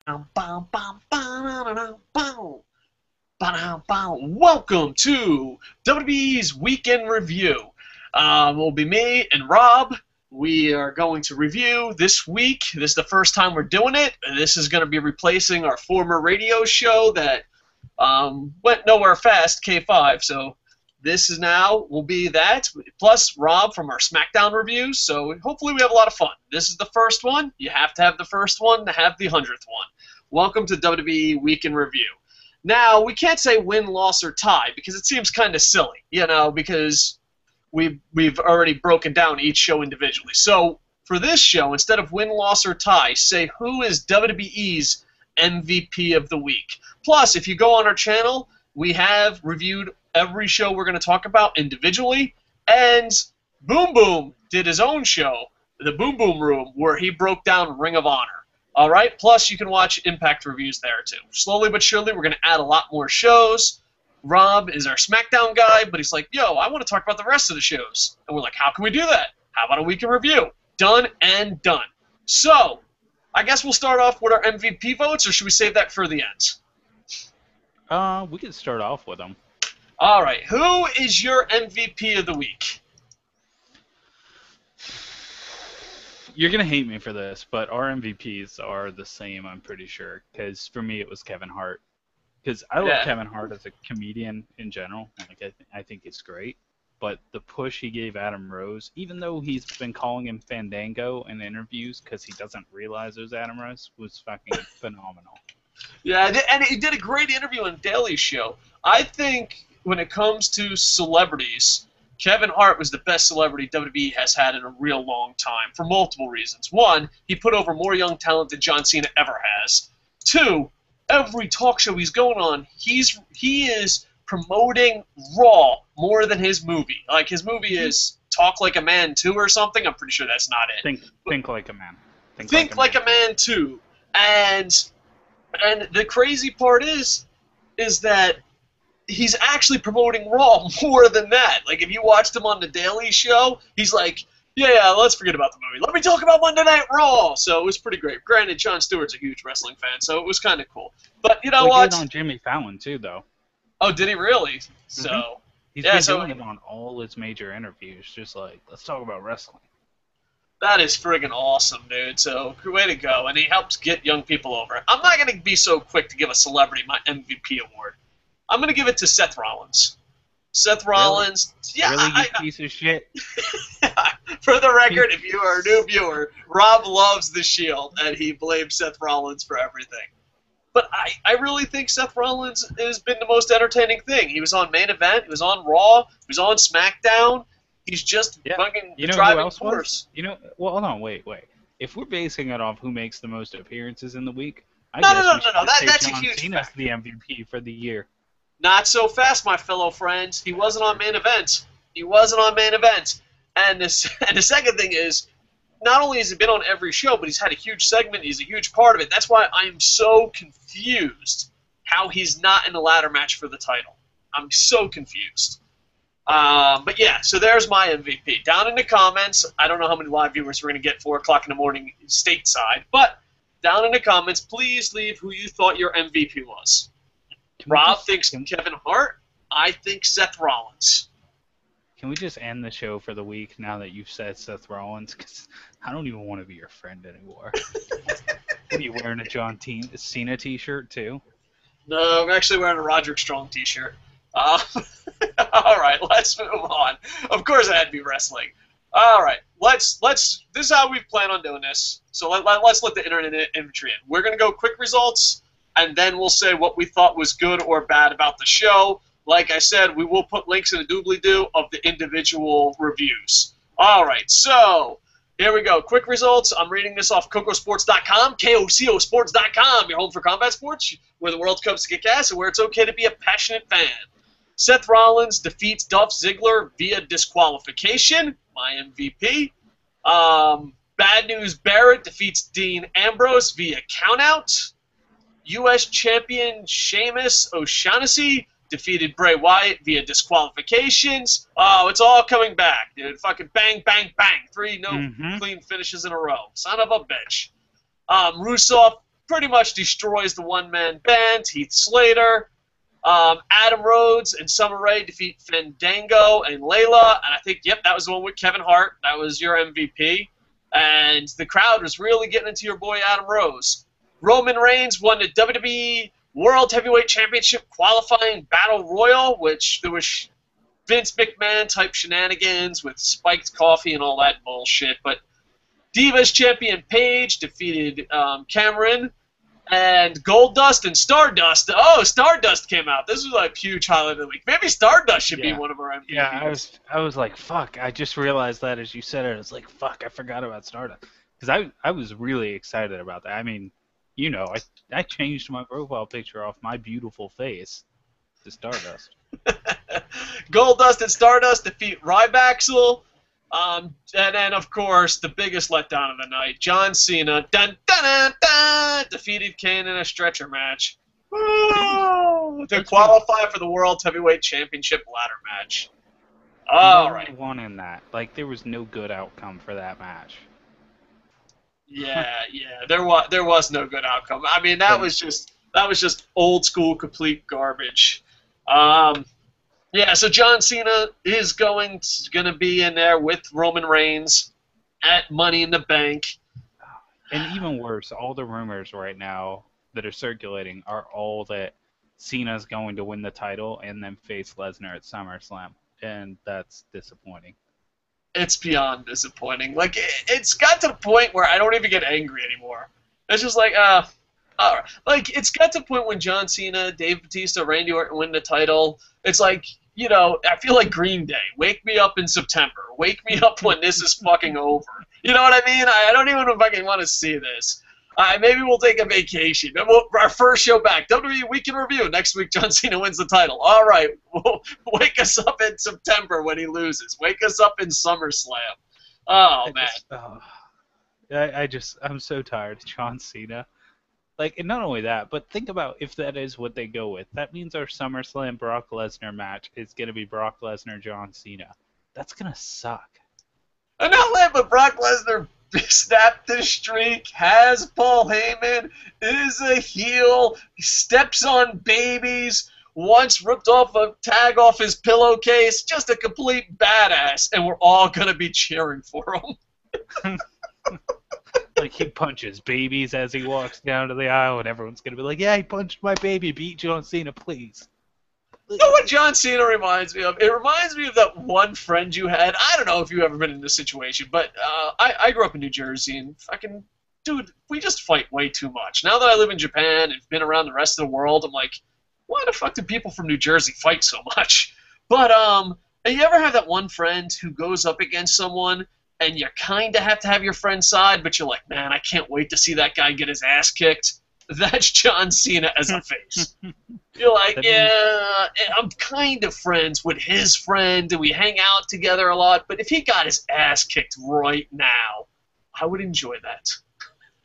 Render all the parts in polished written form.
Welcome to WWE's Weekend Review. It'll be me and Rob. We are going to review this week. This is the first time we're doing it. This is going to be replacing our former radio show that went nowhere fast, K5. So this is now will be that, plus Rob from our SmackDown reviews. So hopefully we have a lot of fun. This is the first one. You have to have the first one to have the 100th one. Welcome to WWE Week in Review. Now, we can't say win, loss, or tie because it seems kind of silly, because we've already broken down each show individually. So for this show, instead of win, loss, or tie, say who is WWE's MVP of the week. Plus, if you go on our channel, we have reviewed every show we're going to talk about individually, and Boom Boom did his own show, the Boom Boom Room, where he broke down Ring of Honor. All right, plus you can watch Impact reviews there too. Slowly but surely, we're going to add a lot more shows. Rob is our SmackDown guy, but he's like, yo, I want to talk about the rest of the shows. And we're like, how can we do that? How about a week in review? Done and done. So, I guess we'll start off with our MVP votes, or should we save that for the end? We can start off with them. All right, who is your MVP of the week? You're going to hate me for this, but our MVPs are the same, I'm pretty sure. Because for me, it was Kevin Hart. Because I love Kevin Hart as a comedian in general. Like I think it's great. But the push he gave Adam Rose, even though he's been calling him Fandango in interviews because he doesn't realize it was Adam Rose, was fucking phenomenal. Yeah, and he did a great interview on Daily Show. I think when it comes to celebrities, Kevin Hart was the best celebrity WWE has had in a real long time for multiple reasons. One, he put over more young talent than John Cena ever has. Two, every talk show he's going on, he is promoting Raw more than his movie. Like, his movie is Talk Like a Man 2 or something. I'm pretty sure that's not it. Think Like a Man. Think Like a Man 2. And the crazy part is that he's actually promoting Raw more than that. Like, if you watched him on The Daily Show, he's like, yeah, let's forget about the movie. Let me talk about Monday Night Raw. So it was pretty great. Granted, Jon Stewart's a huge wrestling fan, so it was kind of cool. But you know what? He did on Jimmy Fallon, too, though. Oh, did he really? So He's been doing it on all his major interviews, just like, let's talk about wrestling. That is friggin' awesome, dude. So, way to go. And he helps get young people over. I'm not going to be so quick to give a celebrity my MVP award. I'm going to give it to Seth Rollins. Seth Rollins. Really? Yeah, really, you piece of shit? For the record, if you are a new viewer, Rob loves the Shield, and he blames Seth Rollins for everything. But I really think Seth Rollins has been the most entertaining thing. He was on Main Event. He was on Raw. He was on SmackDown. He's just fucking the driving force. Well, no, wait. If we're basing it off who makes the most appearances in the week, No. That's a huge Cena's the MVP for the year. Not so fast, my fellow friends. He wasn't on Main Event. And the second thing is, not only has he been on every show, but he's had a huge segment. He's a huge part of it. That's why I'm so confused how he's not in the ladder match for the title. I'm so confused. But yeah, so there's my MVP. Down in the comments, I don't know how many live viewers we're going to get 4 o'clock in the morning stateside, but down in the comments, please leave who you thought your MVP was. Rob thinks Kevin Hart. I think Seth Rollins. Can we just end the show for the week now that you've said Seth Rollins? Because I don't even want to be your friend anymore. Are you wearing a John Cena t-shirt too? No, I'm actually wearing a Roderick Strong t-shirt. All right, let's move on. Of course, it had to be wrestling. All right, let's. This is how we plan on doing this. So let's let the internet infantry in. We're gonna go quick results, and then we'll say what we thought was good or bad about the show. Like I said, we will put links in the doobly-doo of the individual reviews. All right, so here we go. Quick results. I'm reading this off KocoSports.com, KocoSports.com, your home for combat sports, where the world comes to kick ass and where it's okay to be a passionate fan. Seth Rollins defeats Dolph Ziggler via disqualification, my MVP. Bad News Barrett defeats Dean Ambrose via countout. U.S. Champion Sheamus O'Shaughnessy defeated Bray Wyatt via disqualifications. Oh, it's all coming back, dude. Fucking bang, bang, bang. 3 clean finishes in a row. Son of a bitch. Rusev pretty much destroys the one-man band, Heath Slater. Adam Rhodes and Summer Rae defeat Fandango and Layla, and I think, yep, that was the one with Kevin Hart. That was your MVP. And the crowd was really getting into your boy Adam Rose. Roman Reigns won the WWE World Heavyweight Championship qualifying Battle Royal, which there was Vince McMahon-type shenanigans with spiked coffee and all that bullshit. But Divas champion Paige defeated Cameron. And Goldust and Stardust. Oh, Stardust came out. This was a huge highlight of the week. Maybe Stardust should be one of our MVPs. Yeah, I was like, fuck. I just realized that as you said it. I was like, fuck, I forgot about Stardust. Because I was really excited about that. I mean, you know, I changed my profile picture off my beautiful face to Stardust. Goldust and Stardust defeat Rybaxel. And then, of course, the biggest letdown of the night, John Cena defeated Kane in a stretcher match to qualify for the World Heavyweight Championship ladder match. All right. One in that. Like, there was no good outcome for that match. Yeah, there was no good outcome. I mean, that was just old school complete garbage. Yeah, so John Cena is going to be in there with Roman Reigns at Money in the Bank. And even worse, all the rumors right now that are circulating are all that Cena's going to win the title and then face Lesnar at SummerSlam. And that's disappointing. It's beyond disappointing. Like, it's got to the point where I don't even get angry anymore. It's just like, all right. Like, it's got to the point when John Cena, Dave Bautista, Randy Orton win the title. It's like, you know, I feel like Green Day. Wake me up in September. Wake me up when this is fucking over. You know what I mean? I don't even fucking want to see this. Maybe we'll take a vacation. Our first show back, WWE Week in Review. Next week, John Cena wins the title. All right. Wake us up in September when he loses. Wake us up in SummerSlam. Oh, man. I'm so tired of John Cena. Like, and not only that, but think about if that is what they go with. That means our SummerSlam Brock Lesnar match is going to be Brock Lesnar, John Cena. That's going to suck. And not only, but Brock Lesnar snapped the streak, has Paul Heyman, is a heel, steps on babies, once ripped off a tag off his pillowcase, just a complete badass, and we're all going to be cheering for him. Like, he punches babies as he walks down to the aisle, and everyone's going to be like, yeah, he punched my baby. Beat John Cena, please. You know what John Cena reminds me of? It reminds me of that one friend you had. I don't know if you've ever been in this situation, but I grew up in New Jersey, and fucking, dude, we just fight way too much. Now that I live in Japan and been around the rest of the world, I'm like, why the fuck do people from New Jersey fight so much? But, and you ever have that one friend who goes up against someone, and you kind of have to have your friend's side, but you're like, man, I can't wait to see that guy get his ass kicked. That's John Cena as a face. You're like, yeah, I'm kind of friends with his friend, and we hang out together a lot, but if he got his ass kicked right now, I would enjoy that.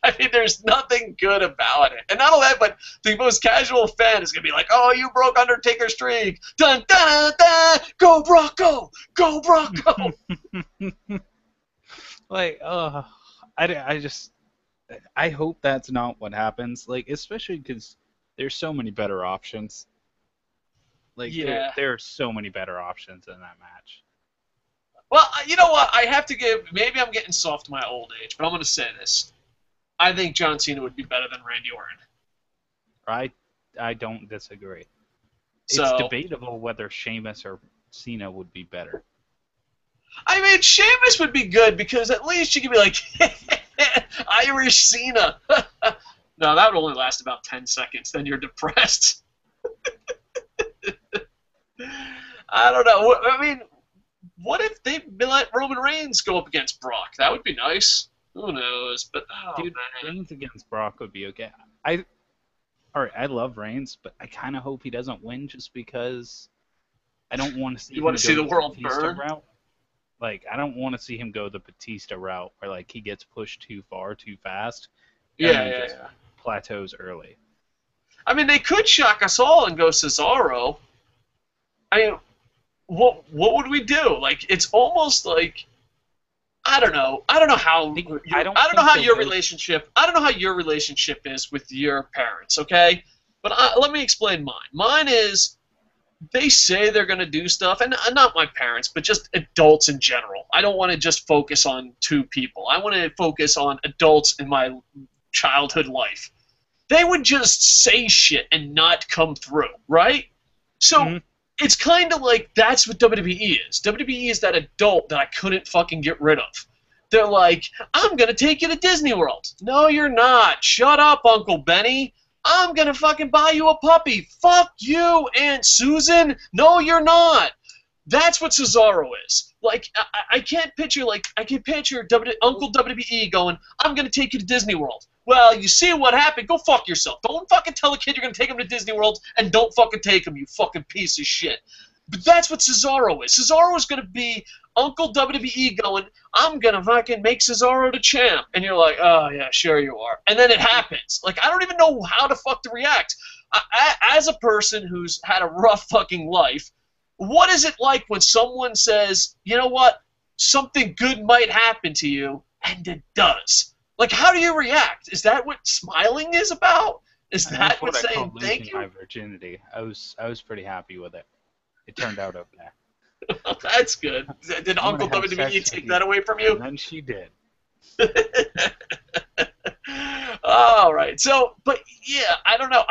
I mean, there's nothing good about it. And not only that, but the most casual fan is going to be like, oh, you broke Undertaker's streak. Dun, dun, dun, go, Brock, go. Go, Brock, go. Like, I hope that's not what happens. Like, especially because there's so many better options. Like, yeah. there are so many better options in that match. Well, you know what? I have to give. Maybe I'm getting soft to my old age, but I'm going to say this. I think John Cena would be better than Randy Orton. I don't disagree. So, it's debatable whether Sheamus or Cena would be better. I mean, Sheamus would be good because at least you could be like, Irish Cena. No, that would only last about 10 seconds. Then you're depressed. I don't know. I mean, what if they let Roman Reigns go up against Brock? That would be nice. Who knows? But dude, man. Reigns against Brock would be okay. I love Reigns, but I kind of hope he doesn't win just because I don't want to see. You want to see the world burn? Route. Like, I don't want to see him go the Batista route where, like, he gets pushed too far, too fast. Yeah. Plateaus early. I mean, they could shock us all and go Cesaro. I mean, what would we do? Like, it's almost like, I don't know. I don't know how. I don't know how your relationship. I don't know how your relationship is with your parents. Okay, but let me explain mine. Mine is they say they're gonna do stuff, and not my parents, but just adults in general. I don't want to just focus on two people. I want to focus on adults in my childhood life. They would just say shit and not come through, right? So it's kind of like that's what WWE is. WWE is that adult that I couldn't fucking get rid of. They're like, I'm going to take you to Disney World. No, you're not. Shut up, Uncle Benny. I'm going to fucking buy you a puppy. Fuck you, Aunt Susan. No, you're not. That's what Cesaro is. Like, I can't picture, Uncle WWE going, I'm going to take you to Disney World. Well, you see what happened? Go fuck yourself. Don't fucking tell a kid you're going to take him to Disney World and don't fucking take him, you fucking piece of shit. But that's what Cesaro is. Cesaro is going to be Uncle WWE going, I'm going to fucking make Cesaro the champ. And you're like, oh, yeah, sure you are. And then it happens. Like, I don't even know how the fuck to react. As a person who's had a rough fucking life, what is it like when someone says, you know what, something good might happen to you, and it does? Like, how do you react? Is that what smiling is about? Is that what saying thank you? My virginity. I was pretty happy with it. It turned out okay. That's good. Did Uncle WWE take that away from you? And then she did. All right. So, but yeah, I don't know.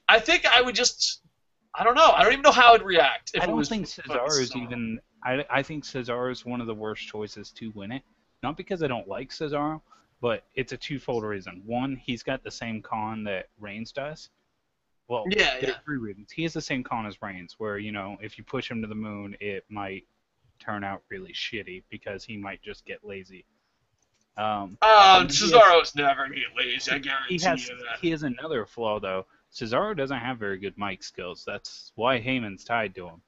I think I would just. I don't know. I don't even know how I'd react. I don't think Cesaro is even. I think Cesaro is one of the worst choices to win it. Not because I don't like Cesaro, but it's a twofold reason. One, he's got the same con that Reigns does. Well, there's three reasons. He has the same con as Reigns, where, you know, if you push him to the moon, it might turn out really shitty because he might just get lazy. Cesaro's never get lazy, I guarantee you that. He has another flaw, though. Cesaro doesn't have very good mic skills. That's why Heyman's tied to him.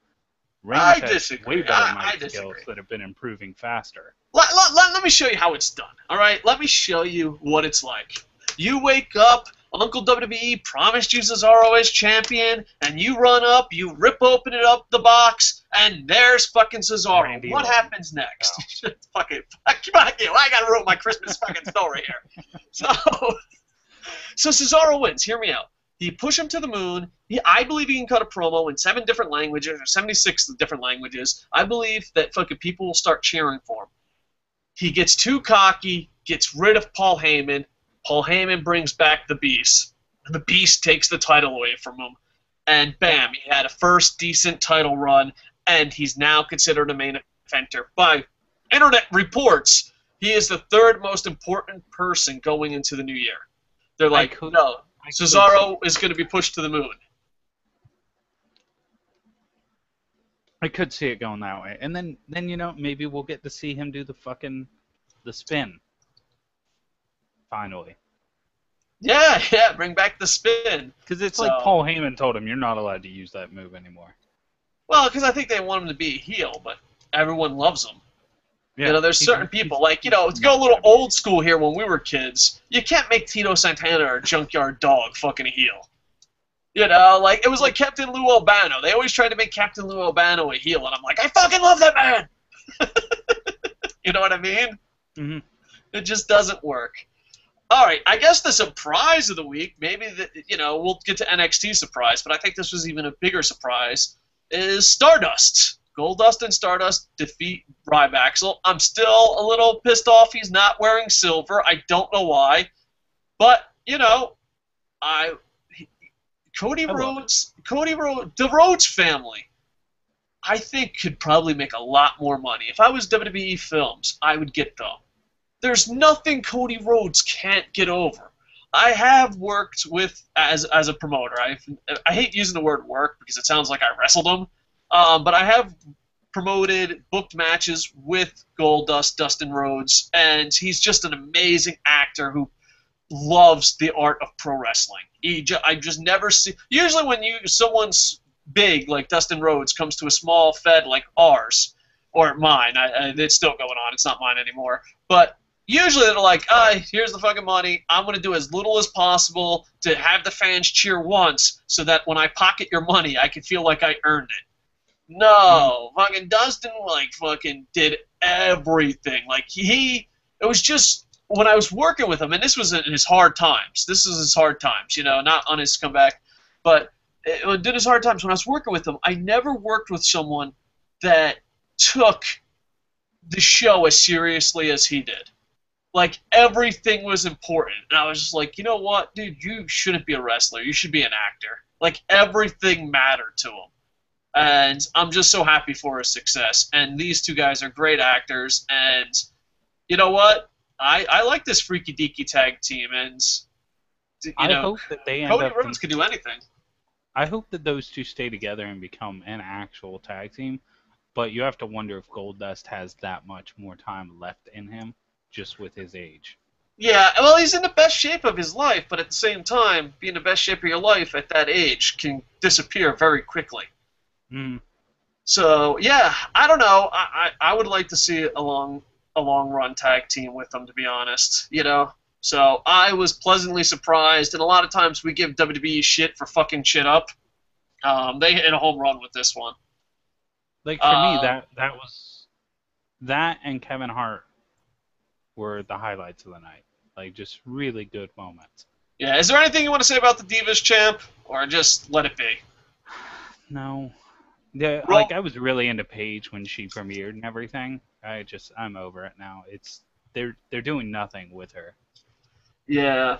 Reigns has way better mic skills that have been improving faster. Let me show you how it's done, all right? Let me show you what it's like. You wake up, Uncle WWE promised you Cesaro as champion, and you run up, you rip open the box, and there's fucking Cesaro. What happens next? Oh. Fuck you. I gotta ruin my Christmas fucking story here. So Cesaro wins. Hear me out. You push him to the moon. I believe he can cut a promo in 7 different languages, or 76 different languages. I believe that fucking people will start cheering for him. He gets too cocky, gets rid of Paul Heyman. Paul Heyman brings back the Beast. The Beast takes the title away from him. And bam, he had a first decent title run, and he's now considered a main eventer. By internet reports, he is the 3rd most important person going into the new year. They're like, no, Cesaro is going to be pushed to the moon. I could see it going that way. And then you know, maybe we'll get to see him do the spin. Finally. Yeah, bring back the spin. Because it's like Paul Heyman told him, you're not allowed to use that move anymore. Well, because I think they want him to be a heel, but everyone loves him. Yeah, you know, there's certain people, like, you know, let's go a little old school here when we were kids. You can't make Tito Santana or Junkyard Dog fucking a heel. You know, like, it was like Captain Lou Albano. They always tried to make Captain Lou Albano a heel, and I'm like, I fucking love that man! You know what I mean? Mm-hmm. It just doesn't work. All right, I guess the surprise of the week, maybe, you know, we'll get to NXT surprise, but I think this was even a bigger surprise, is Stardust. Goldust and Stardust defeat Ryback. I'm still a little pissed off he's not wearing silver. I don't know why. But, you know, Cody Rhodes, the Rhodes family, I think could probably make a lot more money. If I was WWE Films, I would get them. There's nothing Cody Rhodes can't get over. I have worked with, as a promoter, I hate using the word work because it sounds like I wrestled him, but I have promoted, booked matches with Goldust, Dustin Rhodes, and he's just an amazing actor who loves the art of pro wrestling. I just never see. Usually, when someone's big like Dustin Rhodes comes to a small fed like ours or mine, it's still going on. It's not mine anymore. But usually they're like, here's the fucking money. I'm going to do as little as possible to have the fans cheer once, so that when I pocket your money, I can feel like I earned it. No, fucking Dustin fucking did everything. It was just when I was working with him, and this was in his hard times. This is his hard times, not on his comeback, but in his hard times when I was working with him, I never worked with someone that took the show as seriously as he did. Everything was important, and I was just like, you know what, dude, you shouldn't be a wrestler. You should be an actor. Everything mattered to him. And I'm just so happy for his success. And these two guys are great actors. And you know what? I like this freaky deaky tag team. And I hope that they end Cody up. Rhodes could do anything. I hope that those two stay together and become an actual tag team. But you have to wonder if Goldust has that much more time left in him, just with his age. Yeah, well, he's in the best shape of his life, but at the same time, being the best shape of your life at that age can disappear very quickly. So yeah, I don't know. I would like to see a long run tag team with them, to be honest. So I was pleasantly surprised, and a lot of times we give WWE shit for fucking shit up. They hit a home run with this one. For me, that and Kevin Hart were the highlights of the night. Just really good moments. Yeah. Is there anything you want to say about the Divas champ, or just let it be? No. Yeah, I was really into Paige when she premiered and everything. I'm over it now. They're doing nothing with her. Yeah,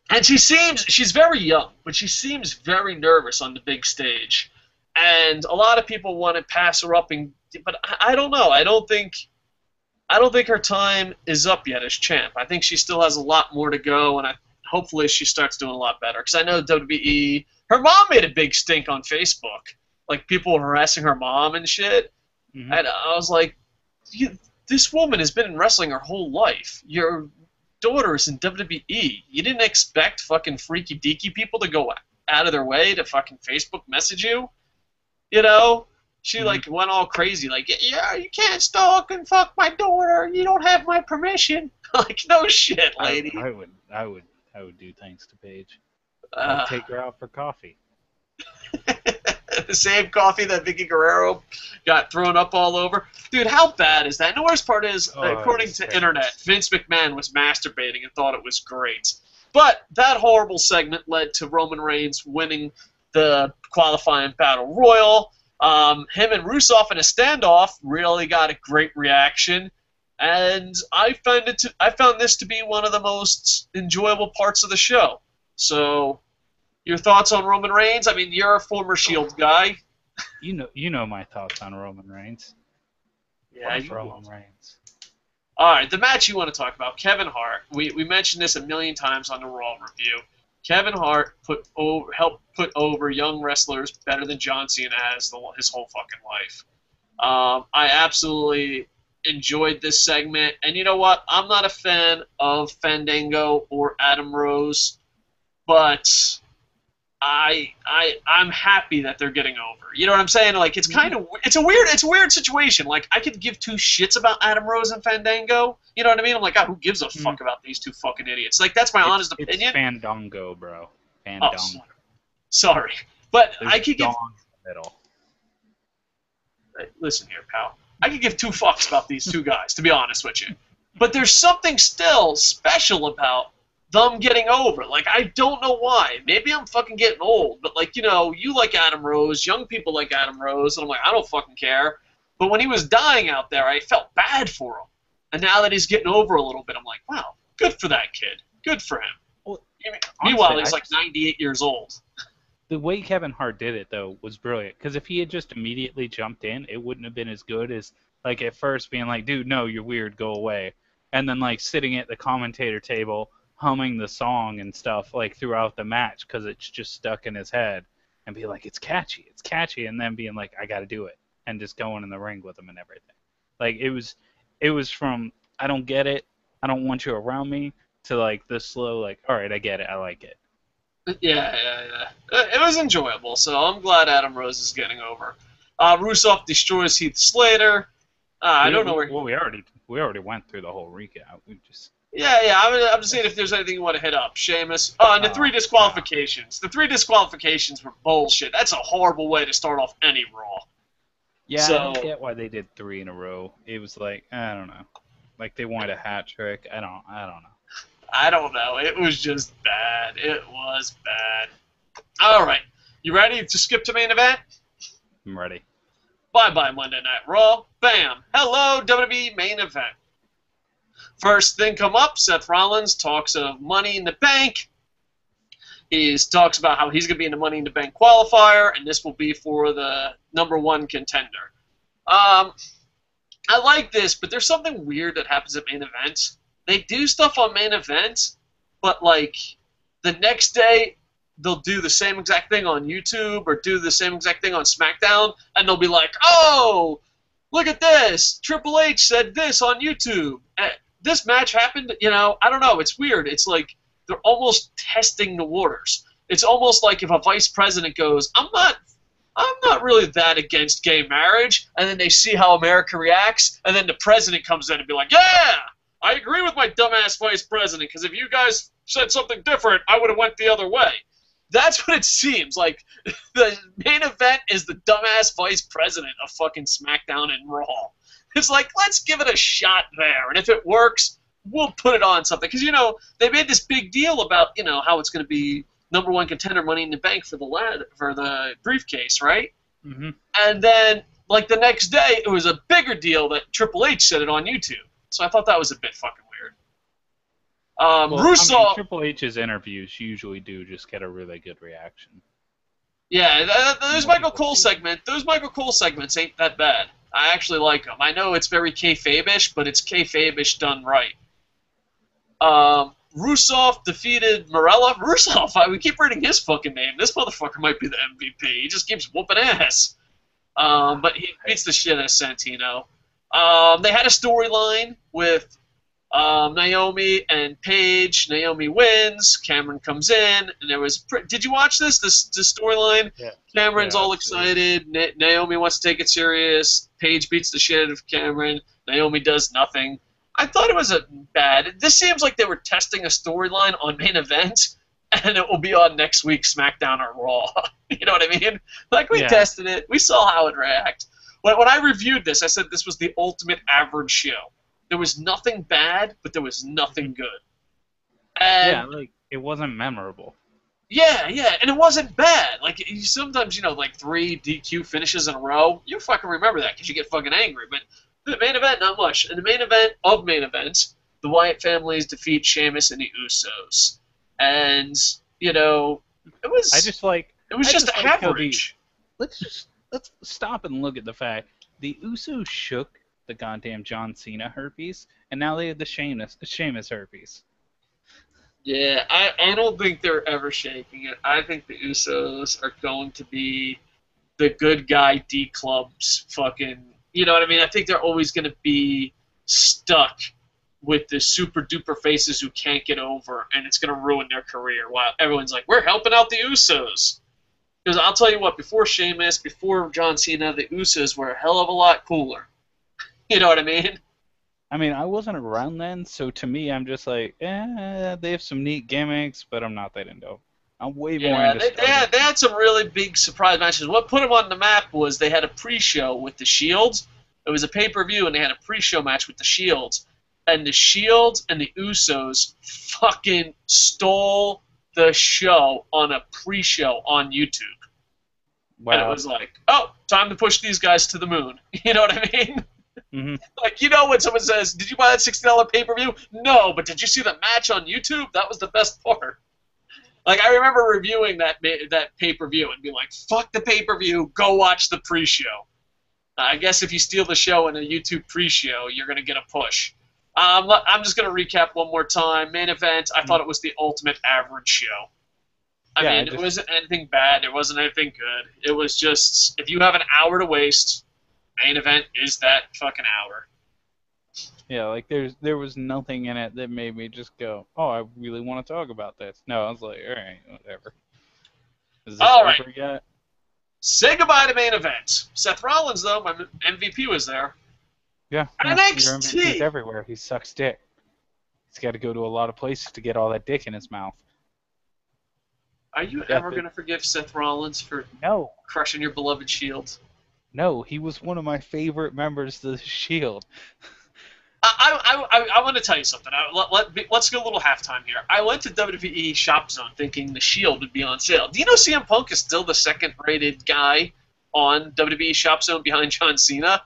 and she's very young, but she seems very nervous on the big stage, and a lot of people want to pass her up, but I don't know. I don't think her time is up yet as champ. I think she still has a lot more to go, and hopefully she starts doing a lot better. Because I know WWE, her mom made a big stink on Facebook. People were harassing her mom and shit. Mm-hmm. And I was like, this woman has been in wrestling her whole life. Your daughter is in WWE. You didn't expect fucking freaky deaky people to go out of their way to fucking Facebook message you? She went all crazy, yeah, you can't stalk and fuck my daughter. You don't have my permission. No shit, lady. I would do things to Paige. I'd take her out for coffee. The same coffee that Vicky Guerrero got thrown up all over. Dude, how bad is that? And the worst part is, according to internet, Vince McMahon was masturbating and thought it was great. But that horrible segment led to Roman Reigns winning the qualifying battle royal. Him and Rusev in a standoff really got a great reaction. And I found this to be one of the most enjoyable parts of the show. So, your thoughts on Roman Reigns? I mean, you're a former Shield guy. You know my thoughts on Roman Reigns. Yeah, Roman Reigns. All right, the match you want to talk about, Kevin Hart. We mentioned this a million times on the Raw review. Kevin Hart helped put over young wrestlers better than John Cena has his whole fucking life. I absolutely enjoyed this segment, and you know what? I'm not a fan of Fandango or Adam Rose, but I'm happy that they're getting over. You know what I'm saying? It's a weird situation. I could give two shits about Adam Rose and Fandango. You know what I mean? I'm like, God, who gives a fuck about these two fucking idiots? That's my honest opinion. It's Fandango, bro. Fandango. Oh, sorry, but There's I could give. In the middle. Listen here, pal. I could give two fucks about these two guys, to be honest with you. But there's something still special about them getting over. I don't know why. Maybe I'm fucking getting old, but you like Adam Rose, young people like Adam Rose, and I'm like, I don't fucking care. But when he was dying out there, I felt bad for him. And now that he's getting over a little bit, I'm like, wow, good for that kid. Good for him. Well, meanwhile, he's 98 years old. The way Kevin Hart did it, though, was brilliant. Because if he had just immediately jumped in, it wouldn't have been as good as, at first being like, dude, no, you're weird, go away. And then, sitting at the commentator table, humming the song and stuff throughout the match because it's just stuck in his head, and be like, it's catchy, and then being like, I got to do it, and just going in the ring with him and everything. It was from I don't get it, I don't want you around me, to the slow all right, I get it, I like it. Yeah. It was enjoyable, so I'm glad Adam Rose is getting over. Rusev destroys Heath Slater. I don't know where. Well, we already went through the whole recap. Yeah. I'm just saying if there's anything you want to hit up. Sheamus. And the 3 disqualifications. The 3 disqualifications were bullshit. That's a horrible way to start off any Raw. Yeah, I So don't get why they did 3 in a row. It was like, I don't know. Like they wanted a hat trick. I don't know. I don't know. It was just bad. It was bad. All right. You ready to skip to main event? I'm ready. Bye-bye Monday Night Raw. Bam. Hello, WWE main event. First thing come up, Seth Rollins talks of Money in the Bank. He talks about how he's going to be in the Money in the Bank qualifier, and this will be for the #1 contender. I like this, but there's something weird that happens at main events. They do stuff on main events, but like the next day they'll do the same exact thing on YouTube or do the same exact thing on SmackDown, and they'll be like, "Oh, look at this! Triple H said this on YouTube. This match happened." I don't know. It's weird. It's like they're almost testing the waters. It's almost like if a vice president goes, I'm not really that against gay marriage, and then they see how America reacts, and then the president comes in and be like, yeah, I agree with my dumbass vice president, because if you guys said something different, I would have went the other way. That's what it seems like. The main event is the dumbass vice president of fucking SmackDown and Raw. It's like, let's give it a shot there, and if it works, we'll put it on something. Because, they made this big deal about, how it's going to be #1 contender Money in the Bank for the briefcase, right? Mm-hmm. And then, like, the next day, it was a bigger deal that Triple H said it on YouTube. So I thought that was a bit fucking weird. Russo... Triple H's interviews usually do just get a really good reaction. Yeah, those Michael Cole segments ain't that bad. I actually like them. I know it's very kayfabe-ish, but it's kayfabe-ish done right. Rusev defeated Morella. Rusev, we keep reading his fucking name. This motherfucker might be the MVP. He just keeps whooping ass. But he beats the shit out of Santino. They had a storyline with Naomi and Paige. Naomi wins. Cameron comes in, and there was. Did you watch this storyline? Yeah. Cameron's all excited. Naomi wants to take it serious. Paige beats the shit out of Cameron. Naomi does nothing. I thought it was bad. This seems like they were testing a storyline on main event, and it will be on next week's SmackDown or Raw. You know what I mean? Like, we tested it. We saw how it react. When I reviewed this, I said this was the ultimate average show. There was nothing bad, but there was nothing good. And it wasn't memorable. Yeah, and it wasn't bad. Like, sometimes, like 3 DQ finishes in a row, you fucking remember that because you get fucking angry. But the main event, not much. In the main event of main events, the Wyatt families defeat Sheamus and the Usos. And, it was... It was just average. Let's stop and look at the fact the Usos shook the goddamn John Cena herpes, and now they have the Sheamus herpes. Yeah, I don't think they're ever shaking it. I think the Usos are going to be the good guy D-Club's fucking... You know what I mean? I think they're always going to be stuck with the super-duper faces who can't get over, and it's going to ruin their career while everyone's like, we're helping out the Usos. Because I'll tell you what, before Sheamus, before John Cena, the Usos were a hell of a lot cooler. You know what I mean? I mean, I wasn't around then, so to me, I'm just like, they have some neat gimmicks, but I'm not that into them. I'm way more into they had some really big surprise matches. What put them on the map was they had a pre-show with the Shields. It was a pay-per-view, and they had a pre-show match with the Shields. And the Shields and the Usos fucking stole the show on a pre-show on YouTube. Wow. And it was like, oh, time to push these guys to the moon. You know what I mean? Mm-hmm. Like, when someone says, did you buy that $60 pay-per-view? No, but did you see the match on YouTube? That was the best part. Like, I remember reviewing that pay-per-view and being like, fuck the pay-per-view, go watch the pre-show. I guess if you steal the show in a YouTube pre-show, you're going to get a push. I'm just going to recap one more time. Main event, I thought it was the ultimate average show. I mean, it wasn't anything bad. It wasn't anything good. It was just, if you have an hour to waste, main event is that fucking hour. Yeah, like there was nothing in it that made me just go, oh, I really want to talk about this. No, I was like, all right, whatever. Is this over yet? Say goodbye to main event. Seth Rollins, though, my MVP, was there. Yeah. NXT! He's everywhere. He sucks dick. He's got to go to a lot of places to get all that dick in his mouth. Are you ever going to forgive Seth Rollins for crushing your beloved Shield? No, he was one of my favorite members of the Shield. I want to tell you something. Let's go a little halftime here. I went to WWE Shop Zone thinking the Shield would be on sale. Do you know CM Punk is still the second-rated guy on WWE Shop Zone behind John Cena?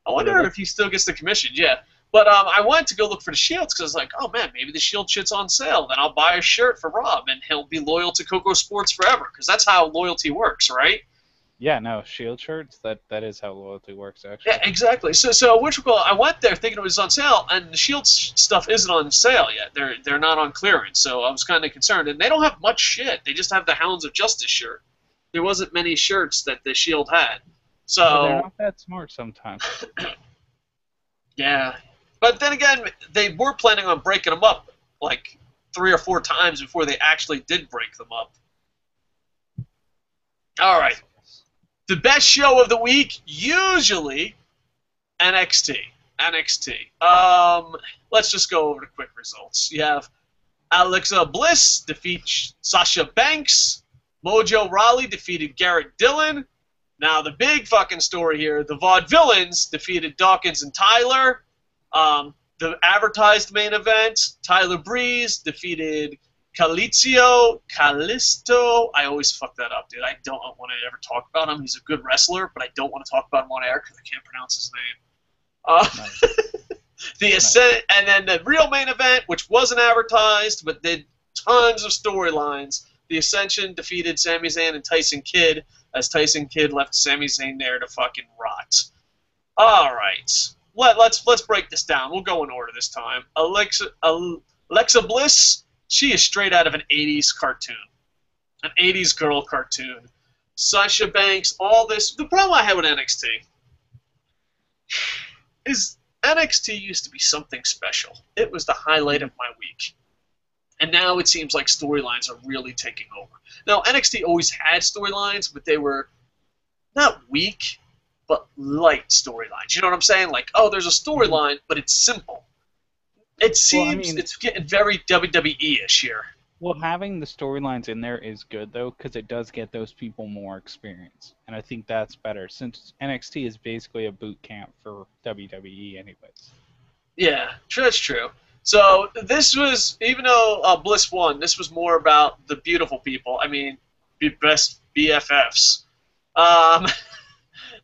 I wonder if he still gets the commission. Yeah. But I wanted to go look for the Shields because I was like, oh, man, maybe the Shield shit's on sale. Then I'll buy a shirt for Rob, and he'll be loyal to KocoSports forever because that's how loyalty works, right? Yeah, no, Shield shirts, that is how loyalty works, actually. Yeah, exactly. So I went there thinking it was on sale, and the Shield stuff isn't on sale yet. They're not on clearance, so I was kind of concerned. And they don't have much shit. They just have the Hounds of Justice shirt. There wasn't many shirts that the Shield had. So well, they're not that smart sometimes. Yeah. But then again, they were planning on breaking them up like 3 or 4 times before they actually did break them up. All right. The best show of the week, usually NXT. Let's just go over the quick results. You have Alexa Bliss defeat Sasha Banks. Mojo Rawley defeated Garrett Dillon. Now, the big fucking story here, the Vaudevillains defeated Dawkins and Tyler. The advertised main event, Tyler Breeze defeated Calisto. I always fuck that up, dude. I don't want to ever talk about him. He's a good wrestler, but I don't want to talk about him on air because I can't pronounce his name. Nice. And then the real main event, which wasn't advertised, but did tons of storylines. The Ascension defeated Sami Zayn and Tyson Kidd, as Tyson Kidd left Sami Zayn there to fucking rot. All right. Let's break this down. We'll go in order this time. Alexa Bliss, she is straight out of an 80s cartoon. An 80s girl cartoon. Sasha Banks, all this. The problem I had with NXT is NXT used to be something special. It was the highlight of my week. And now it seems like storylines are really taking over. Now, NXT always had storylines, but they were not weak, but light storylines. You know what I'm saying? Like, oh, there's a storyline, but it's simple. It seems it's getting very WWE-ish here. Well, having the storylines in there is good, though, because it does get those people more experience. And I think that's better, since NXT is basically a boot camp for WWE anyways. Yeah, that's true. So this was, even though Bliss won, this was more about the beautiful people. I mean, best BFFs.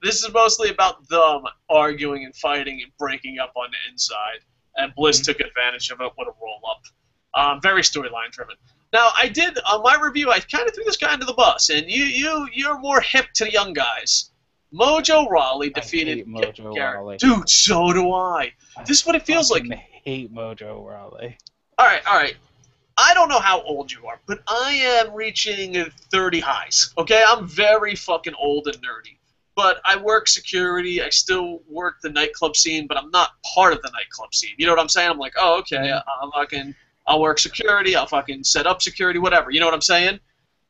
This is mostly about them arguing and fighting and breaking up on the inside. And Bliss took advantage of it with a roll-up. Very storyline driven. Now, I did, on my review, I kind of threw this guy under the bus. And you're more hip to the young guys. Mojo Rawley defeated Mojo Rawley. Dude, so do I. This is what it feels like. I hate Mojo Rawley. All right. I don't know how old you are, but I am reaching 30 highs. Okay, I'm very fucking old and nerdy. But I work security. I still work the nightclub scene, but I'm not part of the nightclub scene. You know what I'm saying? I'm like, oh, okay, I'll work security. I'll fucking set up security, whatever. You know what I'm saying?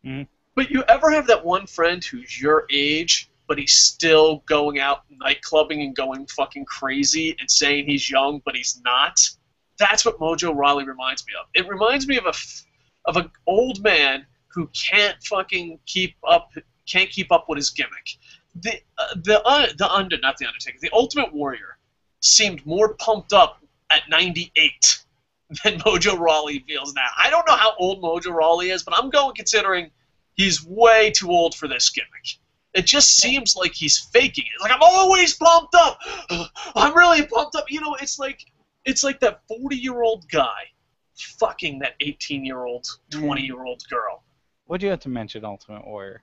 Mm-hmm. But you ever have that one friend who's your age, but he's still going out nightclubbing and going fucking crazy and saying he's young, but he's not? That's what Mojo Rawley reminds me of. It reminds me of an old man who can't keep up with his gimmick. The Ultimate Warrior seemed more pumped up at 98 than Mojo Rawley feels now. I don't know how old Mojo Rawley is, but I'm considering he's way too old for this gimmick. It just seems like he's faking it. Like, I'm always pumped up. I'm really pumped up. You know, it's like that 40-year-old guy fucking that 18-year-old, 20-year-old girl. What'd you have to mention Ultimate Warrior?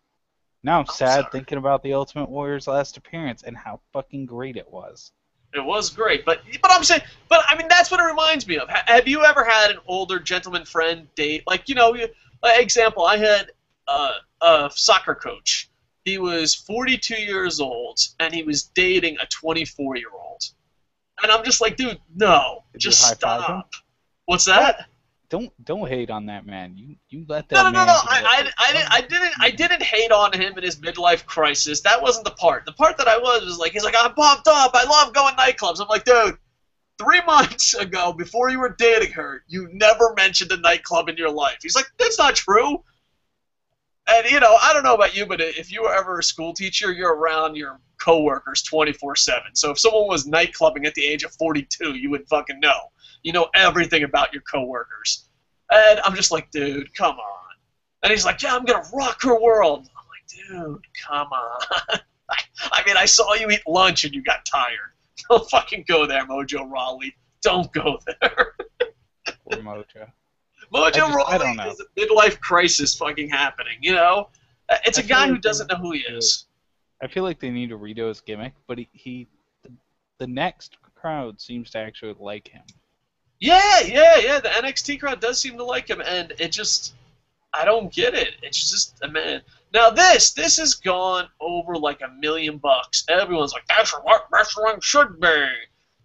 Now I'm sad thinking about the Ultimate Warrior's last appearance and how fucking great it was. It was great, but I'm saying, but I mean, that's what it reminds me of. Have you ever had an older gentleman friend date? Like, you know, example, I had a soccer coach. He was 42 years old, and he was dating a 24-year-old. And I'm just like, dude, no, just stop. What's that? Don't hate on that man. You let that man. No. I didn't hate on him in his midlife crisis. That wasn't the part. The part that I was like, he's like, I'm pumped up. I love going nightclubs. I'm like, dude, 3 months ago, before you were dating her, you never mentioned a nightclub in your life. He's like, that's not true. And, you know, I don't know about you, but if you were ever a school teacher, you're around your coworkers 24/7. So if someone was nightclubbing at the age of 42, you would fucking know. You know everything about your coworkers. And I'm just like, dude, come on. And he's like, yeah, I'm going to rock her world. I'm like, dude, come on. I mean, I saw you eat lunch and you got tired. Don't fucking go there, Mojo Rawley. Don't go there. Poor Mojo. Mojo Rawley has a midlife crisis fucking happening, you know? It's a guy who doesn't know who he is. I feel like they need to redo his gimmick, but the next crowd seems to actually like him. Yeah. The NXT crowd does seem to like him, and it just, I don't get it. It's just, man. Now this has gone over like $1 million. Everyone's like, that's what wrestling should be.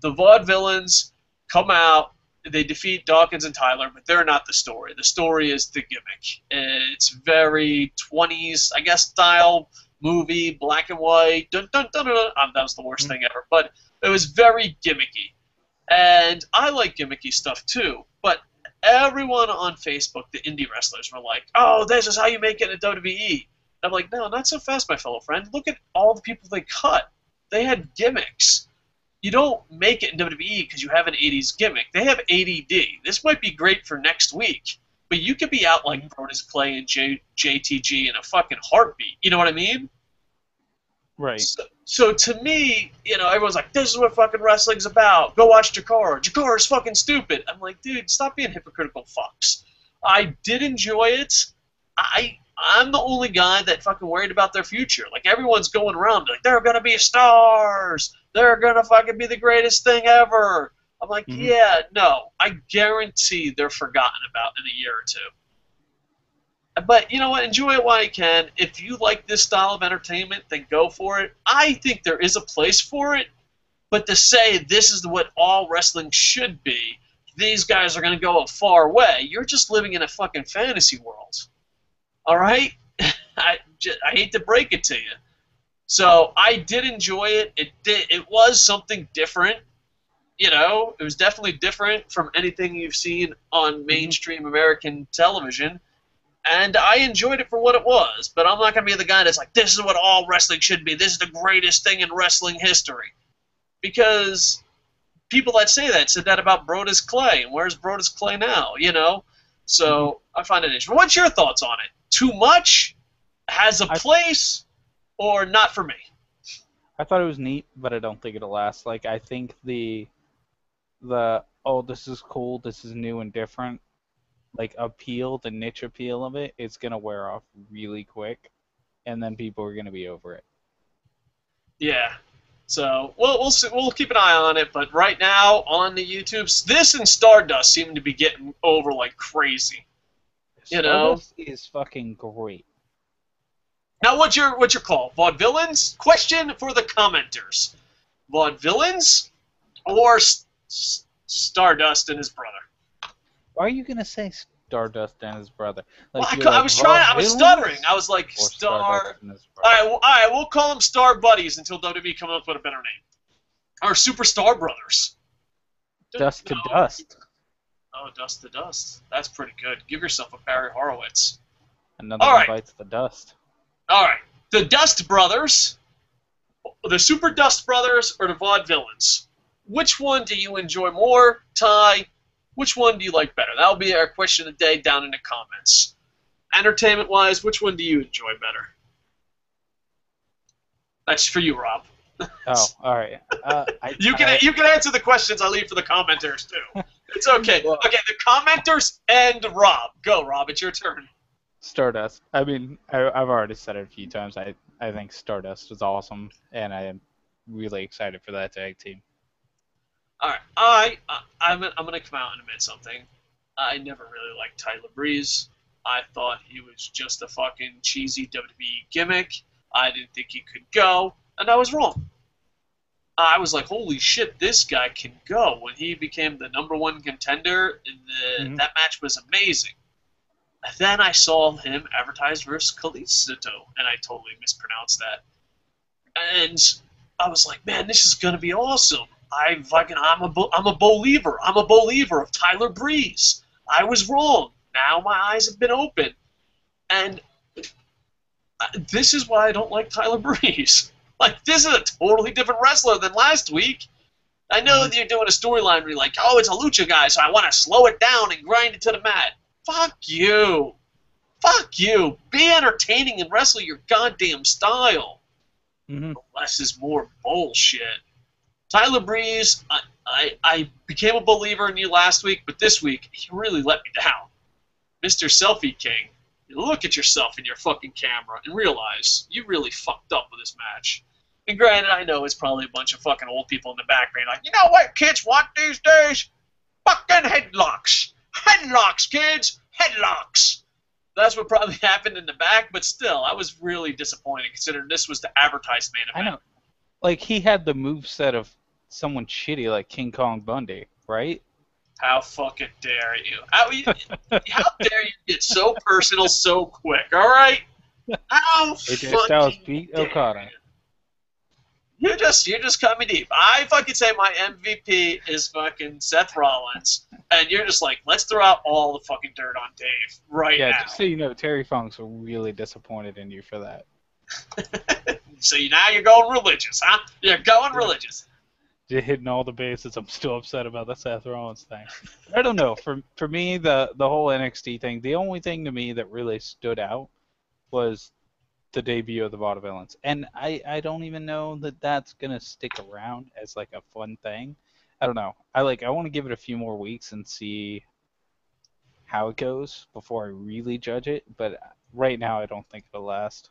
The Vaudevillains come out. They defeat Dawkins and Tyler, but they're not the story. The story is the gimmick. It's very 20s, I guess, style movie, black and white. Dun, dun, dun, dun, dun. That was the worst thing ever. But it was very gimmicky. And I like gimmicky stuff too. But everyone on Facebook, the indie wrestlers, were like, oh, this is how you make it in WWE. And I'm like, no, not so fast, my fellow friend. Look at all the people they cut. They had gimmicks. You don't make it in WWE because you have an 80s gimmick. They have ADD. This might be great for next week, but you could be out like Brodus Clay and JTG in a fucking heartbeat. You know what I mean? Right. So to me, you know, everyone's like, this is what fucking wrestling's about. Go watch Jakara. Jakara's fucking stupid. I'm like, dude, stop being hypocritical fucks. I did enjoy it. I'm the only guy that fucking worried about their future. Like, everyone's going around like, they're going to be stars. They're going to fucking be the greatest thing ever. I'm like, yeah, no. I guarantee they're forgotten about in a year or two. But, you know what? Enjoy it while you can. If you like this style of entertainment, then go for it. I think there is a place for it. But to say this is what all wrestling should be, these guys are going to go a far way, you're just living in a fucking fantasy world. All right? I hate to break it to you. So I did enjoy it. It was something different. You know, it was definitely different from anything you've seen on mainstream American television. And I enjoyed it for what it was. But I'm not going to be the guy that's like, this is what all wrestling should be. This is the greatest thing in wrestling history. Because people that say that said that about Brodus Clay. And where's Brodus Clay now, you know? So I find it interesting. What's your thoughts on it? Too much? Has a place? Or not for me? I thought it was neat, but I don't think it'll last. Like, I think the oh, this is cool, this is new and different, like, appeal, the niche appeal of it, it's gonna wear off really quick, and then people are gonna be over it. Yeah. So we'll see, we'll keep an eye on it, but right now on the YouTubes, this and Stardust seem to be getting over like crazy. You know, Stardust is fucking great. Now, what's your call? Vaudevillains? Question for the commenters: Vaudevillains or Stardust and his brother? Why are you gonna say Stardust and his brother? Like, well, I was stuttering. I was like, Star. All right, we'll call them Star Buddies until WWE comes up with a better name. Or Superstar Brothers. Dust to Dust. Oh, Dust to Dust. That's pretty good. Give yourself a Barry Horowitz. Another one bites the dust. All right, the Dust Brothers, the Super Dust Brothers, or the Vaudevillains? Which one do you enjoy more, Ty? Which one do you like better? That'll be our question of the day down in the comments. Entertainment-wise, which one do you enjoy better? That's for you, Rob. Oh, all right. You can answer the questions I leave for the commenters too. It's okay. Okay, the commenters and Rob. Go, Rob. It's your turn. Stardust. I mean, I've already said it a few times. I think Stardust is awesome, and I am really excited for that tag team. All right, I'm gonna come out and admit something. I never really liked Tyler Breeze. I thought he was just a fucking cheesy WWE gimmick. I didn't think he could go, and I was wrong. I was like, holy shit, this guy can go. When he became the #1 contender, that match was amazing. Then I saw him advertised versus Kalisto, and I totally mispronounced that. And I was like, man, this is gonna be awesome. I'm a believer. I'm a believer of Tyler Breeze. I was wrong. Now my eyes have been opened. And This is why I don't like Tyler Breeze. Like, this is a totally different wrestler than last week. I know that you're doing a storyline where you're like, oh, it's a lucha guy, so I want to slow it down and grind it to the mat. Fuck you. Fuck you. Be entertaining and wrestle your goddamn style. Less is more bullshit. Tyler Breeze, I became a believer in you last week, but this week, you really let me down. Mr. Selfie King, you look at yourself in your fucking camera and realize you really fucked up with this match. And granted, I know it's probably a bunch of fucking old people in the background like, you know what kids want these days? Fucking headlocks. Headlocks, kids. Headlocks. That's what probably happened in the back, but still, I was really disappointed considering this was the advertised main event. I know. Like, he had the moveset of someone shitty like King Kong Bundy, right? How fucking dare you? How dare you get so personal so quick, alright? How fucking beat Okada. You're just coming deep. I fucking say my MVP is fucking Seth Rollins, and you're just like, let's throw out all the fucking dirt on Dave right now. Yeah, just so you know, Terry Funk's really disappointed in you for that. So now you're going religious, huh? You're going religious. You're hitting all the bases. I'm still upset about the Seth Rollins thing. I don't know. For me, the whole NXT thing, the only thing to me that really stood out was the debut of the Vaudevillains. And I don't even know that that's going to stick around as like a fun thing. I don't know. I want to give it a few more weeks and see how it goes before I really judge it. But right now, I don't think it'll last.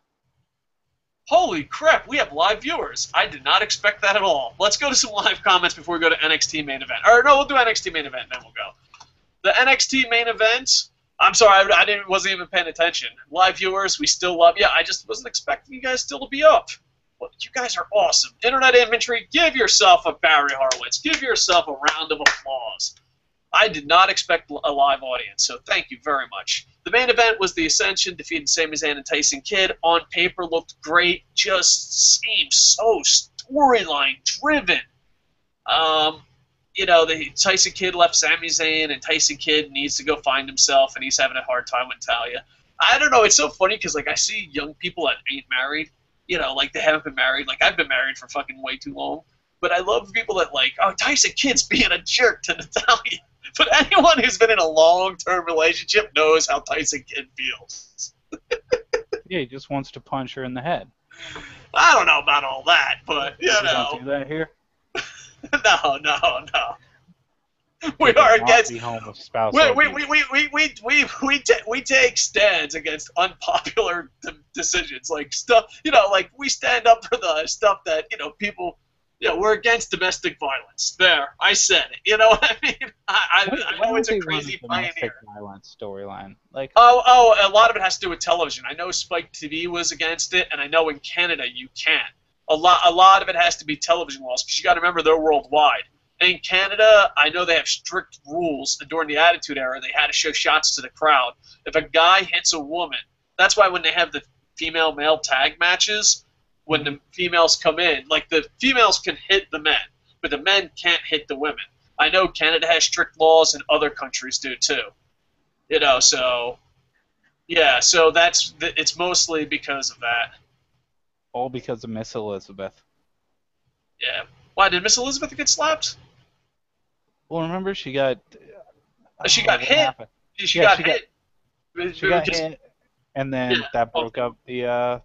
Holy crap, we have live viewers. I did not expect that at all. Let's go to some live comments before we go to NXT main event. Or no, we'll do NXT main event and then we'll go. The NXT main event, I'm sorry, wasn't even paying attention. Live viewers, we still love you. I just wasn't expecting you guys still to be up. Well, you guys are awesome. Internet Infantry, give yourself a Barry Horowitz. Give yourself a round of applause. I did not expect a live audience, so thank you very much. The main event was the Ascension defeating Sami Zayn and Tyson Kidd. On paper, looked great. Just seems so storyline driven. The Tyson Kidd left Sami Zayn, and Tyson Kidd needs to go find himself, and he's having a hard time with Talia. I don't know. It's so funny because I see young people that ain't married. They haven't been married. Like, I've been married for fucking way too long. But I love people that Tyson Kidd's being a jerk to Natalia. But anyone who's been in a long-term relationship knows how Tyson Kidd feels. Yeah, he just wants to punch her in the head. I don't know about all that, but, You don't do that here? No. We are against. We take stands against unpopular decisions, like stuff. We stand up for the stuff that people. We're against domestic violence. There, I said it. You know what I mean? I know it's a crazy pioneer. Domestic violence storyline, a lot of it has to do with television. I know Spike TV was against it, and I know in Canada you can't. A lot of it has to be television laws because you got to remember they're worldwide. In Canada, I know they have strict rules, and during the Attitude Era, they had to show shots to the crowd. If a guy hits a woman, that's why when they have the female-male tag matches, when the females come in, the females can hit the men, but the men can't hit the women. I know Canada has strict laws, and other countries do too. So it's mostly because of that. All because of Miss Elizabeth. Yeah. Why, did Miss Elizabeth get slapped? Well, remember she got... She got hit. She got hit. She got hit, and then that broke up the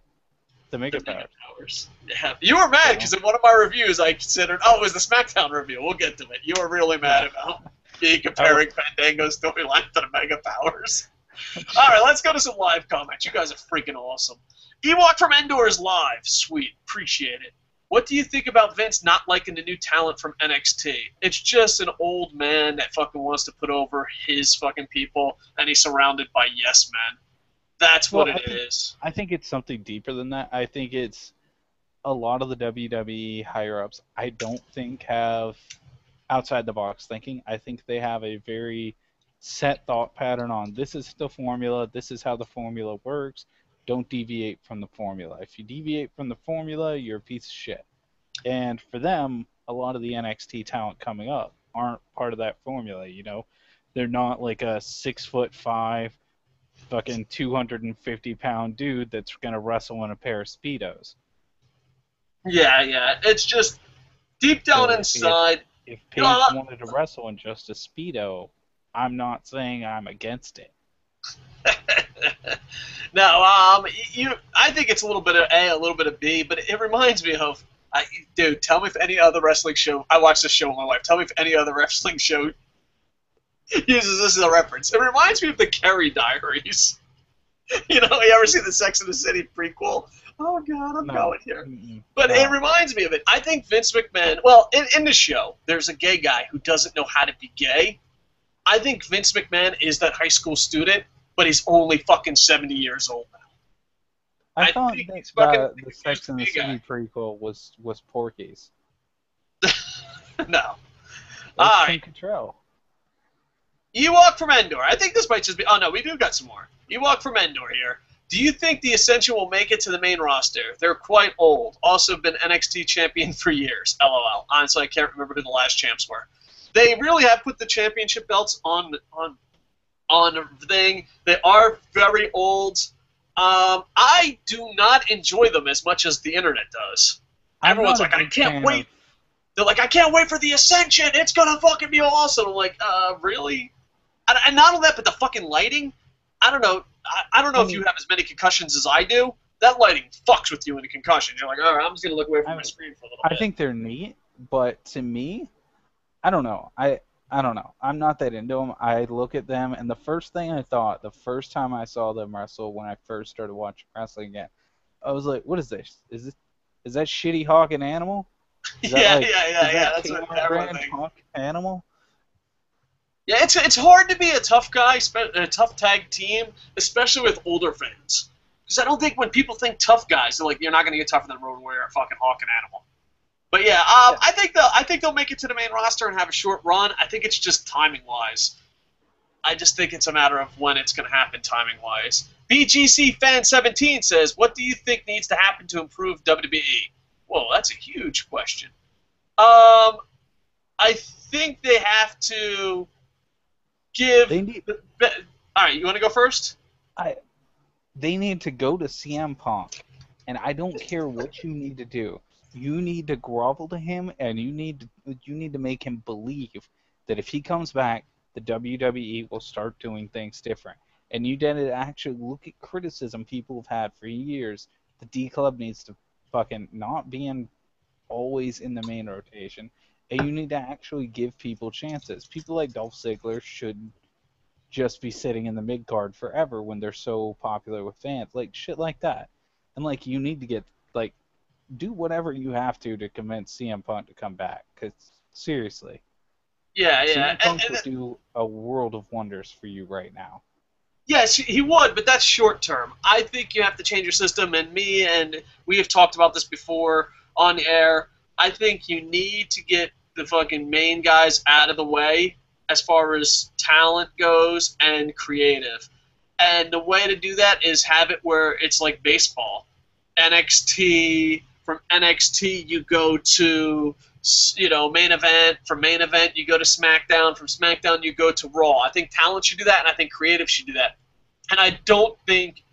Mega Powers. Yeah. You were mad because in one of my reviews I considered... Oh, it was the SmackDown review. We'll get to it. You were really mad about me comparing Fandango's storyline to the Mega Powers. All right, let's go to some live comments. You guys are freaking awesome. Ewok from Endor is live. Sweet. Appreciate it. What do you think about Vince not liking the new talent from NXT? It's just an old man that fucking wants to put over his fucking people, and he's surrounded by yes men. That's what it is. I think it's something deeper than that. I think it's a lot of the WWE higher-ups I don't think have outside-the-box thinking. I think they have a very set thought pattern on this is the formula, this is how the formula works. Don't deviate from the formula. If you deviate from the formula, you're a piece of shit. And for them, a lot of the NXT talent coming up aren't part of that formula, They're not like a 6'5", fucking 250-pound dude that's gonna wrestle in a pair of Speedos. Yeah. It's just deep down So inside. if Paige wanted to wrestle in just a Speedo, I'm not saying I'm against it. No, I think it's a little bit of A, a little bit of B, but it reminds me of, dude, tell me if any other wrestling show, I watched this show with my wife, tell me if any other wrestling show uses this as a reference. It reminds me of the Kerry Diaries. You ever see the Sex and the City prequel? Oh, God, I'm going here. But it reminds me of it. I think Vince McMahon, well, in the show, there's a gay guy who doesn't know how to be gay. I think Vince McMahon is that high school student, but he's only fucking 70 years old now. I thought the Sex and the City prequel was Porky's. No. All right. Control. Ewok from Endor. I think this might just be... Oh, no, we do got some more. Ewok from Endor here. Do you think the Ascension will make it to the main roster? They're quite old. Also been NXT champion for years. LOL. Honestly, I can't remember who the last champs were. They really have put the championship belts on the thing. They are very old. I do not enjoy them as much as the internet does. Everyone's like, I can't wait. They're like, I can't wait for the Ascension. It's gonna fucking be awesome. I'm like, really? And not only that, but the fucking lighting. I don't know. I don't know if you have as many concussions as I do. That lighting fucks with you in a concussion. You're like, all right, I'm just gonna look away from my screen for a little bit. I think they're neat, but to me, I don't know. I don't know. I'm not that into them. I look at them, and the first thing I thought, the first time I saw them wrestle when I first started watching wrestling again, I was like, what is this? Is that Shitty Hawk and Animal? Yeah. That's what everyone thinks. Hawk Animal? Yeah, it's hard to be a tough guy, a tough tag team, especially with older fans. Because I don't think when people think tough guys, they're like, you're not going to get tougher than Road Warrior or fucking Hawk and Animal. But yeah, I think they'll make it to the main roster and have a short run. I think it's just timing-wise. I just think it's a matter of when it's going to happen timing-wise. BGC Fan 17 says, what do you think needs to happen to improve WWE? Well, that's a huge question. I think they have to give... all right, you want to go first? They need to go to CM Punk, and I don't care what you need to do. You need to grovel to him, and you need to make him believe that if he comes back, the WWE will start doing things different. And you need to actually look at criticism people have had for years. The D Club needs to fucking not be always in the main rotation, and you need to actually give people chances. People like Dolph Ziggler should just be sitting in the mid card forever when they're so popular with fans, like shit like that. And like you need to get like. Do whatever you have to convince CM Punk to come back. Because, seriously. Yeah. CM Punk would do a world of wonders for you right now. Yes, he would, but that's short term. I think you have to change your system, and we have talked about this before on air. I think you need to get the fucking main guys out of the way as far as talent goes and creative. And the way to do that is have it where it's like baseball. NXT... From NXT, you go to, main event. From main event, you go to SmackDown. From SmackDown, you go to Raw. I think talent should do that, and I think creative should do that. And I don't think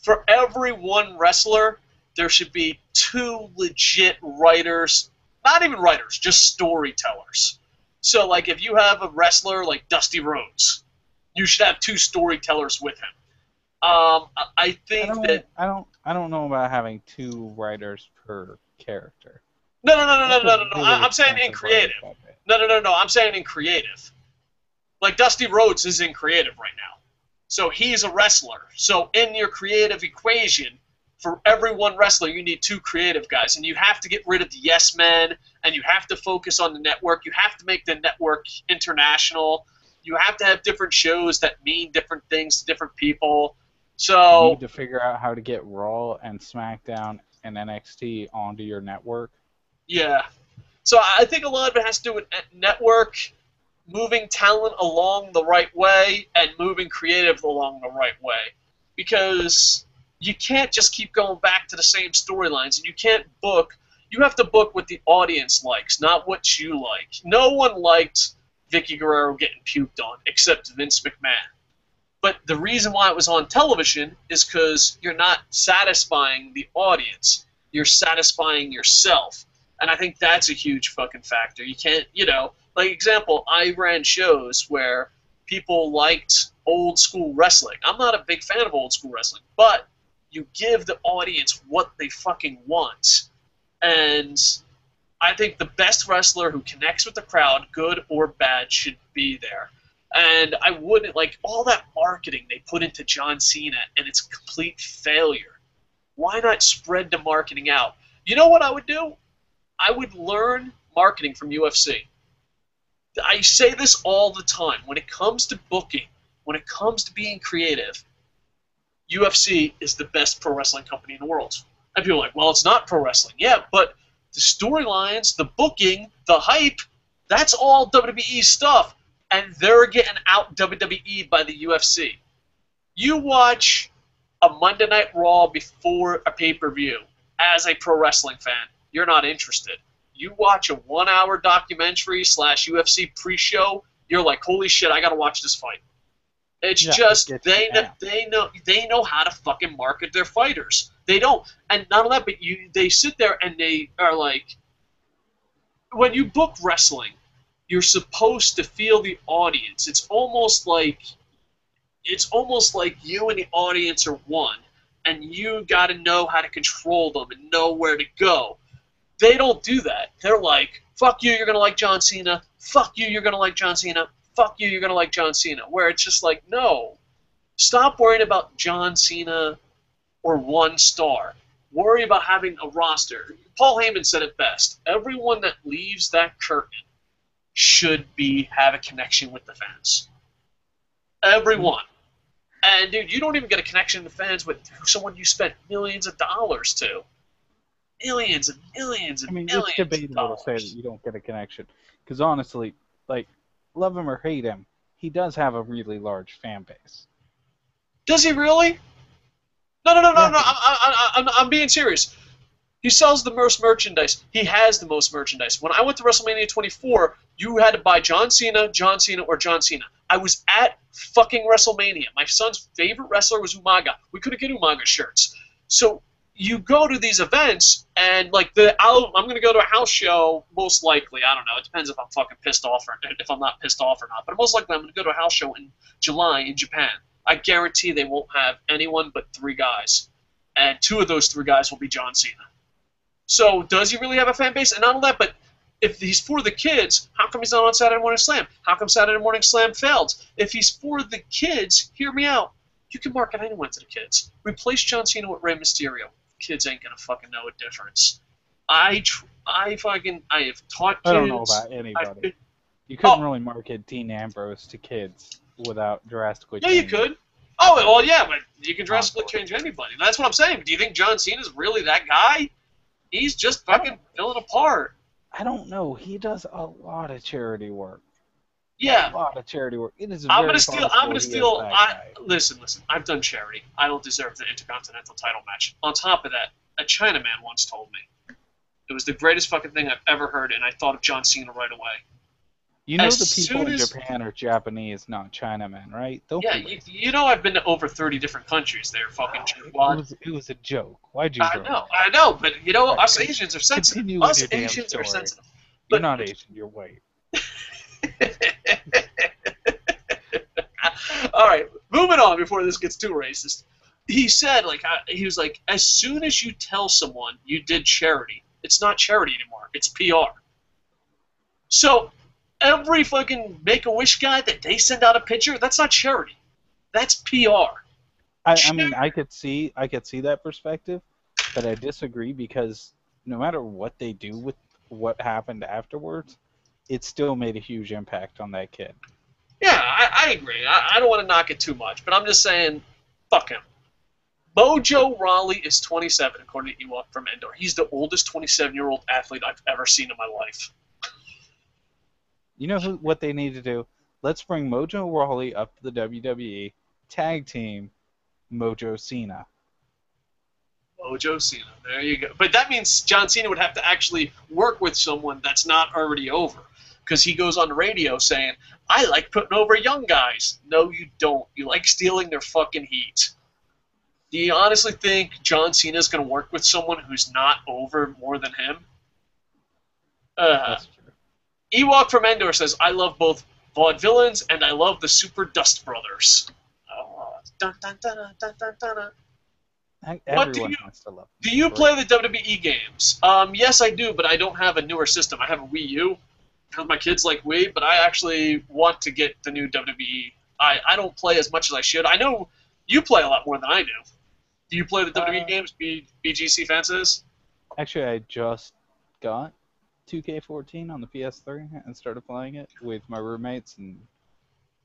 for every one wrestler, there should be two legit writers. Not even writers, just storytellers. So, like, if you have a wrestler like Dusty Rhodes, you should have two storytellers with him. I don't know about having two writers per character. No. I'm saying in creative. No. I'm saying in creative. Like Dusty Rhodes is in creative right now, so he's a wrestler. So in your creative equation, for every one wrestler, you need two creative guys, and you have to get rid of the yes men, and you have to focus on the network. You have to make the network international. You have to have different shows that mean different things to different people. So you need to figure out how to get Raw and SmackDown and NXT onto your network. Yeah. So I think a lot of it has to do with network, moving talent along the right way, and moving creative along the right way. Because you can't just keep going back to the same storylines, and you can't book. You have to book what the audience likes, not what you like. No one liked Vicky Guerrero getting puked on, except Vince McMahon. But the reason why it was on television is because you're not satisfying the audience. You're satisfying yourself. And I think that's a huge fucking factor. You can't, like example, I ran shows where people liked old school wrestling. I'm not a big fan of old school wrestling, but you give the audience what they fucking want. And I think the best wrestler who connects with the crowd, good or bad, should be there. And I wouldn't, like, all that marketing they put into John Cena, and it's a complete failure. Why not spread the marketing out? You know what I would do? I would learn marketing from UFC. I say this all the time. When it comes to booking, when it comes to being creative, UFC is the best pro wrestling company in the world. And people are like, well, it's not pro wrestling. Yeah, but the storylines, the booking, the hype, that's all WWE stuff. And they're getting out WWE'd by the UFC. You watch a Monday Night Raw before a pay-per-view as a pro wrestling fan, you're not interested. You watch a 1-hour documentary / UFC pre-show, you're like, holy shit, I gotta watch this fight. It's just they know how to fucking market their fighters. They don't, and not only that, but they sit there and they are like, when you book wrestling, you're supposed to feel the audience. It's almost like you and the audience are one, and you got to know how to control them and know where to go. They don't do that. They're like, fuck you, you're going to like John Cena. Fuck you, you're going to like John Cena. Fuck you, you're going to like John Cena. Where it's just like, no. Stop worrying about John Cena or one star. Worry about having a roster. Paul Heyman said it best. Everyone that leaves that curtain should have a connection with the fans. Everyone. And, dude, you don't even get a connection with the fans with someone you spent millions of dollars to. Millions and millions and millions. It's debatable to say that you don't get a connection. Because, honestly, like, love him or hate him, he does have a really large fan base. Does he really? No. I'm being serious. He sells the most merchandise. He has the most merchandise. When I went to WrestleMania 24, you had to buy John Cena, or John Cena. I was at fucking WrestleMania. My son's favorite wrestler was Umaga. We couldn't get Umaga shirts. So you go to these events, and like I'm going to go to a house show, most likely. I don't know. It depends if I'm fucking pissed off or if I'm not pissed off or not. But most likely I'm going to go to a house show in July in Japan. I guarantee they won't have anyone but 3 guys. And 2 of those 3 guys will be John Cena. So does he really have a fan base? And not only that, but if he's for the kids, how come he's not on Saturday Morning Slam? How come Saturday Morning Slam failed? If he's for the kids, hear me out. You can market anyone to the kids. Replace John Cena with Rey Mysterio. Kids ain't gonna fucking know a difference. I have taught kids. I don't know about anybody. You couldn't really market Dean Ambrose to kids without drastically changing. Yeah, you could. Oh, well, yeah, but you can drastically change anybody. That's what I'm saying. Do you think John Cena's really that guy? He's just fucking filling apart. I don't know. He does a lot of charity work. Yeah. A lot of charity work. It is I'm gonna steal. Listen. I've done charity. I don't deserve the Intercontinental title match. On top of that, a Chinaman once told me it was the greatest fucking thing I've ever heard, and I thought of John Cena right away. You know the people in Japan are Japanese, not Chinamen, right? You know I've been to over 30 different countries. They're fucking it was a joke. Why'd you? I know, but you know us Asians are sensitive. Us Asians are sensitive. You're not Asian. You're white. All right, moving on before this gets too racist. He said, he was like, as soon as you tell someone you did charity, it's not charity anymore. It's PR. So every fucking Make-A-Wish guy that they send out a picture, that's not charity. That's PR. I mean, I could see that perspective, but I disagree because no matter what they do with what happened afterwards, it still made a huge impact on that kid. Yeah, I agree. I don't want to knock it too much, but I'm just saying, fuck him. Mojo Rawley is 27, according to Ewok from Endor. He's the oldest 27-year-old athlete I've ever seen in my life. You know what they need to do? Let's bring Mojo Rawley up to the WWE, tag team Mojo Cena. Mojo Cena, there you go. But that means John Cena would have to actually work with someone that's not already over. because he goes on the radio saying, I like putting over young guys. No, you don't. You like stealing their fucking heat. Do you honestly think John Cena's going to work with someone who's not over more than him? That's true. Ewok from Endor says, I love both vaudevillains and I love the Super Dust Brothers. Dun, dun, dun, dun, dun, dun, dun. Everyone has to love them. Do you play the WWE games? Yes, I do, but I don't have a newer system. I have a Wii U because my kids like Wii, but I actually want to get the new WWE. I don't play as much as I should. I know you play a lot more than I do. Do you play the WWE games, BGC Fences? Actually, I just got 2K14 on the PS3 and started playing it with my roommates, and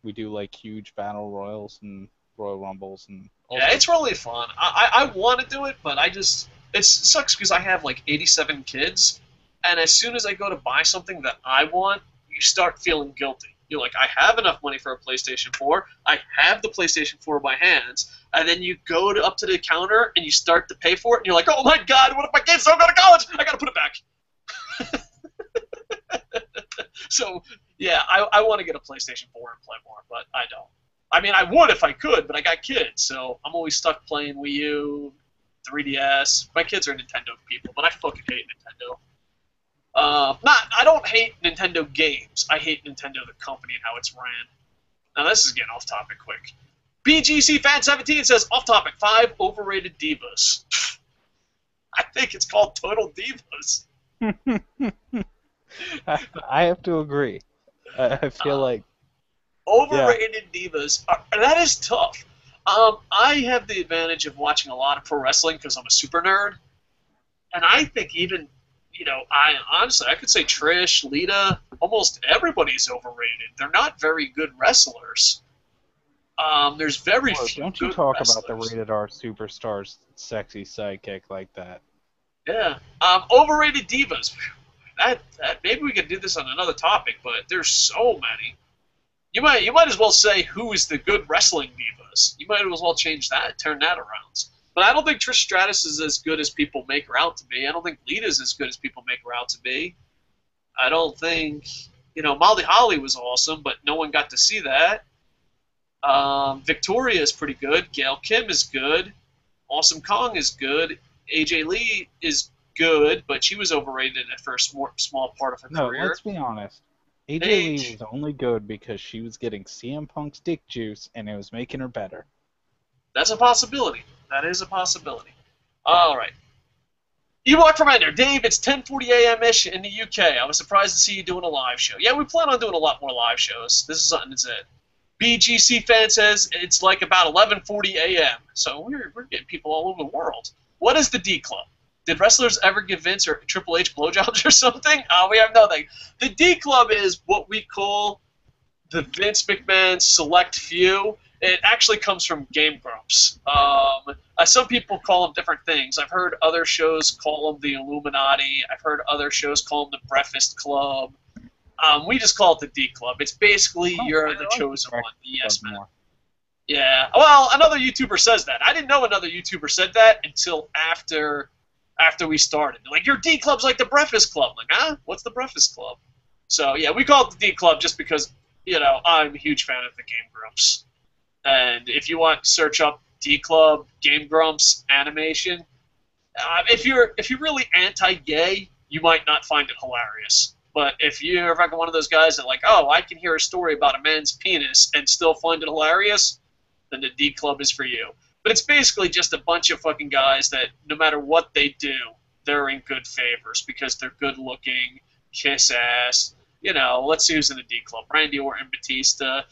we do like huge battle royals and Royal Rumbles and all yeah, it's really fun. I want to do it, but it sucks because I have like 87 kids, and as soon as I go to buy something that I want, you start feeling guilty. You're like, I have enough money for a PlayStation 4. I have the PlayStation 4 in my hands. And then you go up to the counter and you start to pay for it, and you're like, oh my god, what if my kids don't go to college? I gotta put it back. So, yeah, I want to get a PlayStation 4 and play more, but I don't. I mean, I would if I could, but I got kids, so I'm always stuck playing Wii U, 3DS. My kids are Nintendo people, but I fucking hate Nintendo. I don't hate Nintendo games. I hate Nintendo the company and how it's ran. Now this is getting off topic quick. BGC Fan 17 says off topic 5 overrated divas. I think it's called Total Divas. I have to agree. I feel like overrated divas. That is tough. I have the advantage of watching a lot of pro wrestling because I'm a super nerd, and I think even. I could say Trish, Lita, almost everybody's overrated. They're not very good wrestlers. There's very few don't you good talk wrestlers. about the rated R superstar's sexy sidekick like that. Yeah. Overrated divas. That maybe we could do this on another topic, but there's so many. You might as well say who is the good wrestling divas. You might as well change that, turn that around. But I don't think Trish Stratus is as good as people make her out to be. I don't think Lita's as good as people make her out to be. I don't think, Molly Holly was awesome, but no one got to see that. Victoria is pretty good. Gail Kim is good. Awesome Kong is good. AJ Lee is good, but she was overrated at first, small part of her career. No, let's be honest. AJ Lee was only good because she was getting CM Punk's dick juice, and it was making her better. That's a possibility. That is a possibility. All right. Ewok from Ender. Dave, it's 10:40 a.m.-ish in the UK. I was surprised to see you doing a live show. Yeah, we plan on doing a lot more live shows. This is something that's it. BGC Fan says it's like about 11:40 a.m. So we're getting people all over the world. What is the D Club? Did wrestlers ever give Vince or Triple H blowjobs or something? We have nothing. The D Club is what we call the Vince McMahon select few. It actually comes from Game Grumps. Some people call them different things. I've heard other shows call them the Illuminati. I've heard other shows call them the Breakfast Club. We just call it the D Club. It's basically you're the chosen one, the yes man. Yeah. Well, another YouTuber says that. I didn't know another YouTuber said that until after we started. They're like, your D Club's like the Breakfast Club. I'm like, huh? What's the Breakfast Club? So, yeah, we call it the D Club just because, I'm a huge fan of the Game Grumps. And if you want to search up D Club, Game Grumps, animation, if you're really anti-gay, you might not find it hilarious. But if you're fucking one of those guys that I can hear a story about a man's penis and still find it hilarious, then the D Club is for you. But it's basically just a bunch of fucking guys that no matter what they do, they're in good favors because they're good looking, kiss ass. Let's see who's in the D Club. Randy Orton, Batista,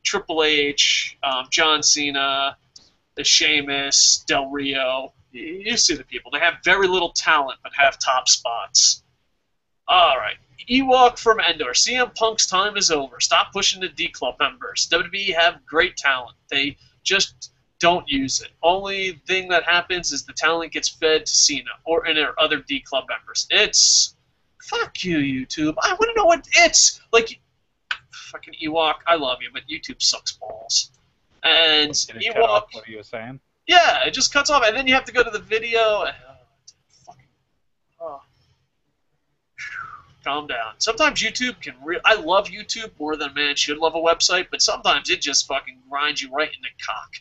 Triple H, John Cena, the Sheamus, Del Rio. You see the people. They have very little talent but have top spots. All right. Ewok from Endor. CM Punk's time is over. Stop pushing the D Club members. WWE have great talent. They just don't use it. Only thing that happens is the talent gets fed to Cena or in their other D Club members. It's... Fuck you, YouTube. I want to know what it's... Fucking Ewok, I love you, but YouTube sucks balls. And Ewok... What are you saying? Yeah, it just cuts off, and then you have to go to the video. Calm down. Sometimes YouTube can. I love YouTube more than a man should love a website, but sometimes it just fucking grinds you right in the cock.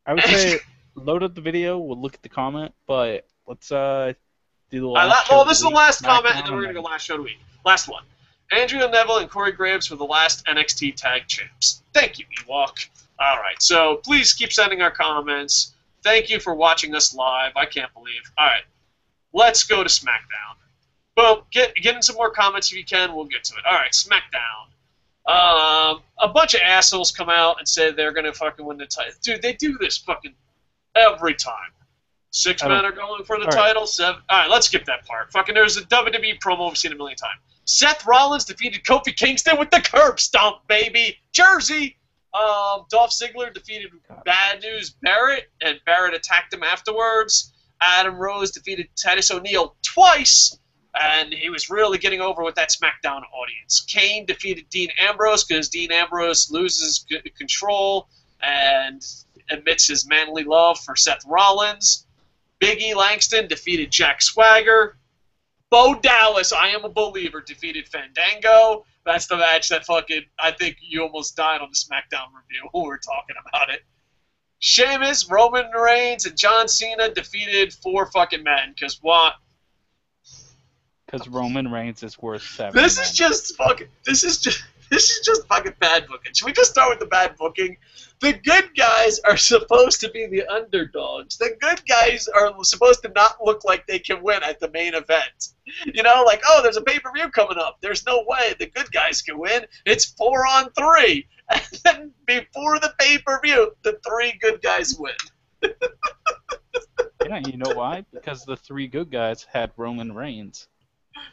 I would say load up the video. We'll look at the comment, but let's do the last show. Well, this is the last comment, and then SmackDown, we're gonna go last show of the week. Last one. Andrea Neville and Corey Graves were the last NXT Tag Champs. Thank you, Ewok. All right, so please keep sending our comments. Thank you for watching us live. I can't believe. All right, let's go to SmackDown. Boom. Get in some more comments if you can. We'll get to it. All right, SmackDown. A bunch of assholes come out and say they're gonna fucking win the title. Dude, they do this fucking every time. 6 men are going for the title. 7. All right, let's skip that part. Fucking, there's a WWE promo we've seen a million times. Seth Rollins defeated Kofi Kingston with the curb stomp, baby. Jersey. Dolph Ziggler defeated Bad News Barrett, and Barrett attacked him afterwards. Adam Rose defeated Titus O'Neil twice, and he was really getting over with that SmackDown audience. Kane defeated Dean Ambrose because Dean Ambrose loses control and admits his manly love for Seth Rollins. Big E Langston defeated Jack Swagger. Bo Dallas, I am a believer, defeated Fandango. That's the match that fucking, I think you almost died on the SmackDown review when we were talking about it. Sheamus, Roman Reigns, and John Cena defeated 4 fucking men. Because what? Because Roman Reigns is worth 7 This men. is just fucking, this is just fucking bad booking. Should we just start with the bad booking? The good guys are supposed to be the underdogs. The good guys are supposed to not look like they can win at the main event. You know, like, oh, there's a pay-per-view coming up. There's no way the good guys can win. It's 4-on-3. And then before the pay-per-view, the 3 good guys win. Yeah, you know why? Because the 3 good guys had Roman Reigns.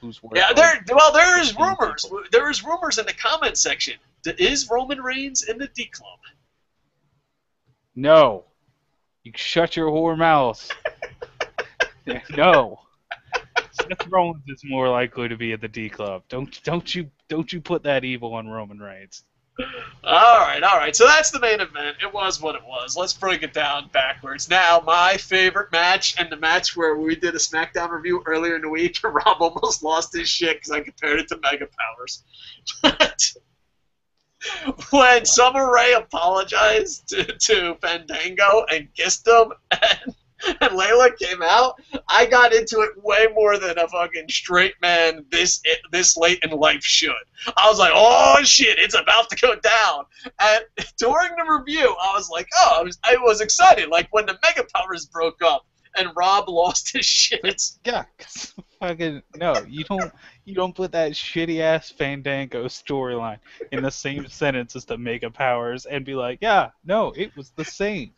Who's worth there is rumors. People. There is rumors in the comment section. Is Roman Reigns in the D Club? No. You shut your whore mouth. No. Seth Rollins is more likely to be at the D Club. Don't you put that evil on Roman Reigns. All right. So that's the main event. It was what it was. Let's break it down backwards. Now, my favorite match, and the match where we did a SmackDown review earlier in the week, Rob almost lost his shit because I compared it to Mega Powers. But when Summer Rae apologized to Fandango and kissed him, and Layla came out, I got into it way more than a fucking straight man this late in life should. I was like, oh shit, it's about to go down. And during the review, I was like, oh, I was excited, like when the Mega Powers broke up and Rob lost his shit. Yeah, fucking no, you don't put that shitty ass Fandango storyline in the same sentence as the Mega Powers and be like, yeah, no, it was the same.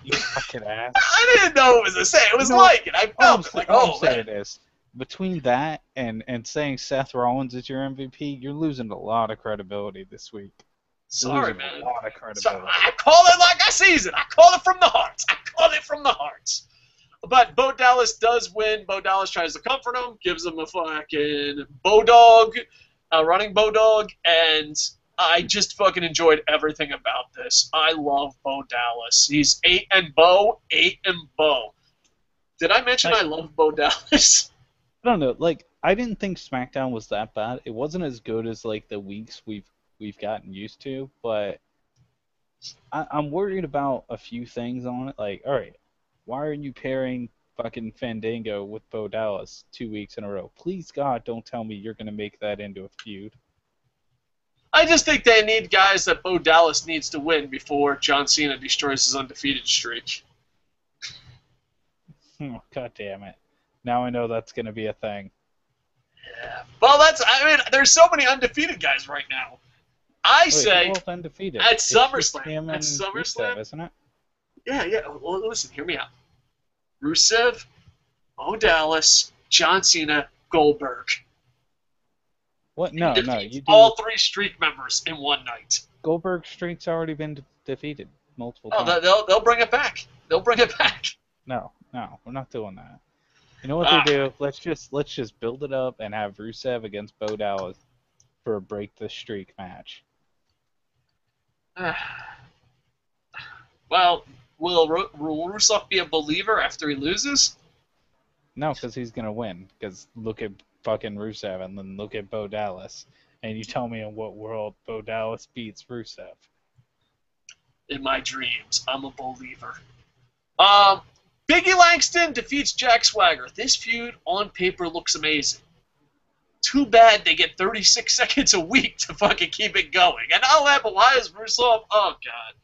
You fucking ass. I didn't know it was the same. It was like it. I felt like, oh, I'm saying is, between that and saying Seth Rollins is your MVP, you're losing a lot of credibility this week. Sorry, man. A lot of credibility. I call it like I sees it. I call it from the heart. But Bo Dallas does win. Bo Dallas tries to comfort him, gives him a fucking Bodog, a running Bodog, and I just fucking enjoyed everything about this. I love Bo Dallas. He's 8 and Bo. Did I mention I love Bo Dallas? I don't know. Like, I didn't think SmackDown was that bad. It wasn't as good as like the weeks we've gotten used to, but I'm worried about a few things on it. Like, all right, why are you pairing fucking Fandango with Bo Dallas 2 weeks in a row? Please God, don't tell me you're gonna make that into a feud. I just think they need guys that Bo Dallas needs to win before John Cena destroys his undefeated streak. Oh, God damn it. Now I know that's going to be a thing. Yeah. Well, there's so many undefeated guys right now. I say undefeated. At SummerSlam, isn't it? Yeah. Well, listen, hear me out. Rusev, Bo Dallas, John Cena, Goldberg. What? No. You do all 3 streak members in one night. Goldberg's streak's already been defeated multiple times. Oh, they'll bring it back. No, we're not doing that. You know what they do? Let's just build it up and have Rusev against Bo Dallas for a break the streak match. Well, will Rusev be a believer after he loses? No, because he's gonna win. Because look at fucking Rusev, and then look at Bo Dallas, and you tell me in what world Bo Dallas beats Rusev. In my dreams, I'm a believer. Biggie Langston defeats Jack Swagger. This feud on paper looks amazing. Too bad they get 36 seconds a week to fucking keep it going. And all that, but why is Rusev? Oh, God.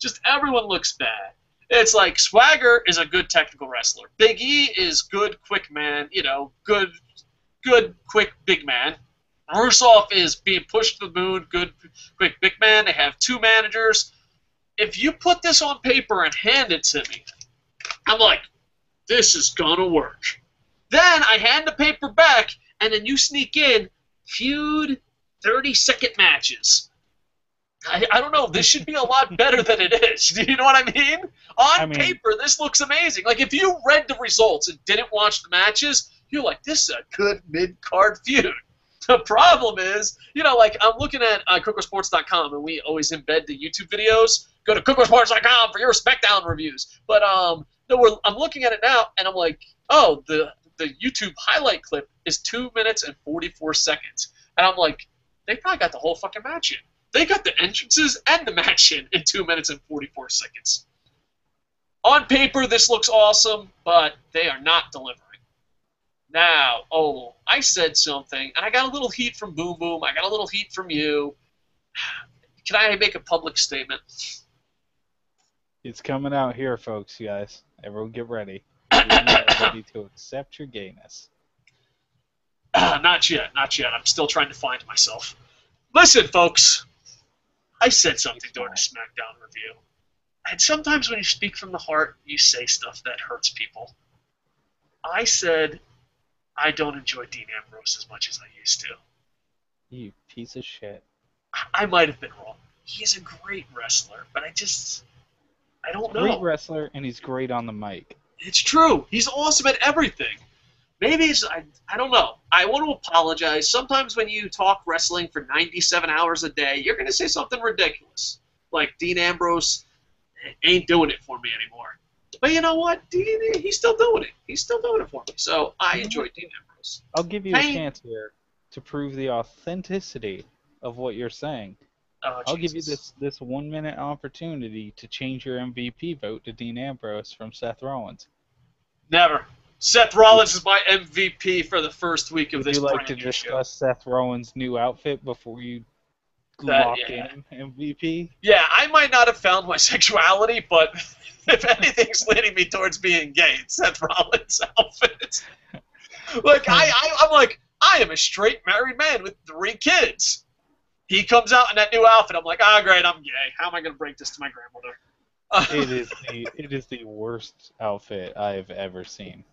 Just everyone looks bad. It's like Swagger is a good technical wrestler. Big E is good, quick man. Good, quick, big man. Rusev is being pushed to the moon. Good, quick, big man. They have two managers. If you put this on paper and hand it to me, I'm like, this is gonna work. Then I hand the paper back, and then you sneak in feud 30-second matches. I don't know. This should be a lot better than it is. Do you know what I mean? On paper, this looks amazing. Like, if you read the results and didn't watch the matches, you're like, this is a good mid-card feud. The problem is, I'm looking at KocoSports.com, and we always embed the YouTube videos. Go to KocoSports.com for your SmackDown reviews. But I'm looking at it now, and I'm like, oh, the YouTube highlight clip is 2 minutes and 44 seconds. And I'm like, they probably got the whole fucking match in. They got the entrances and the match in 2 minutes and 44 seconds. On paper, this looks awesome, but they are not delivering. Now, I said something, and I got a little heat from Boom Boom. I got a little heat from you. Can I make a public statement? It's coming out here, folks, guys. Everyone get ready. You're ready to accept your gayness. Not yet. I'm still trying to find myself. Listen, folks. I said something during a SmackDown review. And sometimes when you speak from the heart, you say stuff that hurts people. I said I don't enjoy Dean Ambrose as much as I used to. You piece of shit. I might have been wrong. He's a great wrestler, but I don't know. Great wrestler, and he's great on the mic. It's true. He's awesome at everything. Maybe I don't know. I want to apologize. Sometimes when you talk wrestling for 97 hours a day, you're going to say something ridiculous. Like Dean Ambrose ain't doing it for me anymore. But you know what? He's still doing it. He's still doing it for me. So I enjoy Dean Ambrose. I'll give you a chance here to prove the authenticity of what you're saying. I'll give you this 1 minute opportunity to change your MVP vote to Dean Ambrose from Seth Rollins. Never. Seth Rollins is my MVP for the first week of this brand new show. Would you like to discuss Seth Rollins' new outfit before you lock in MVP? Yeah, I might not have found my sexuality, but if anything's leading me towards being gay, it's Seth Rollins' outfit. Like, I'm like, I am a straight married man with 3 kids. He comes out in that new outfit. I'm like, great, I'm gay. How am I going to break this to my grandmother? It is the worst outfit I've ever seen.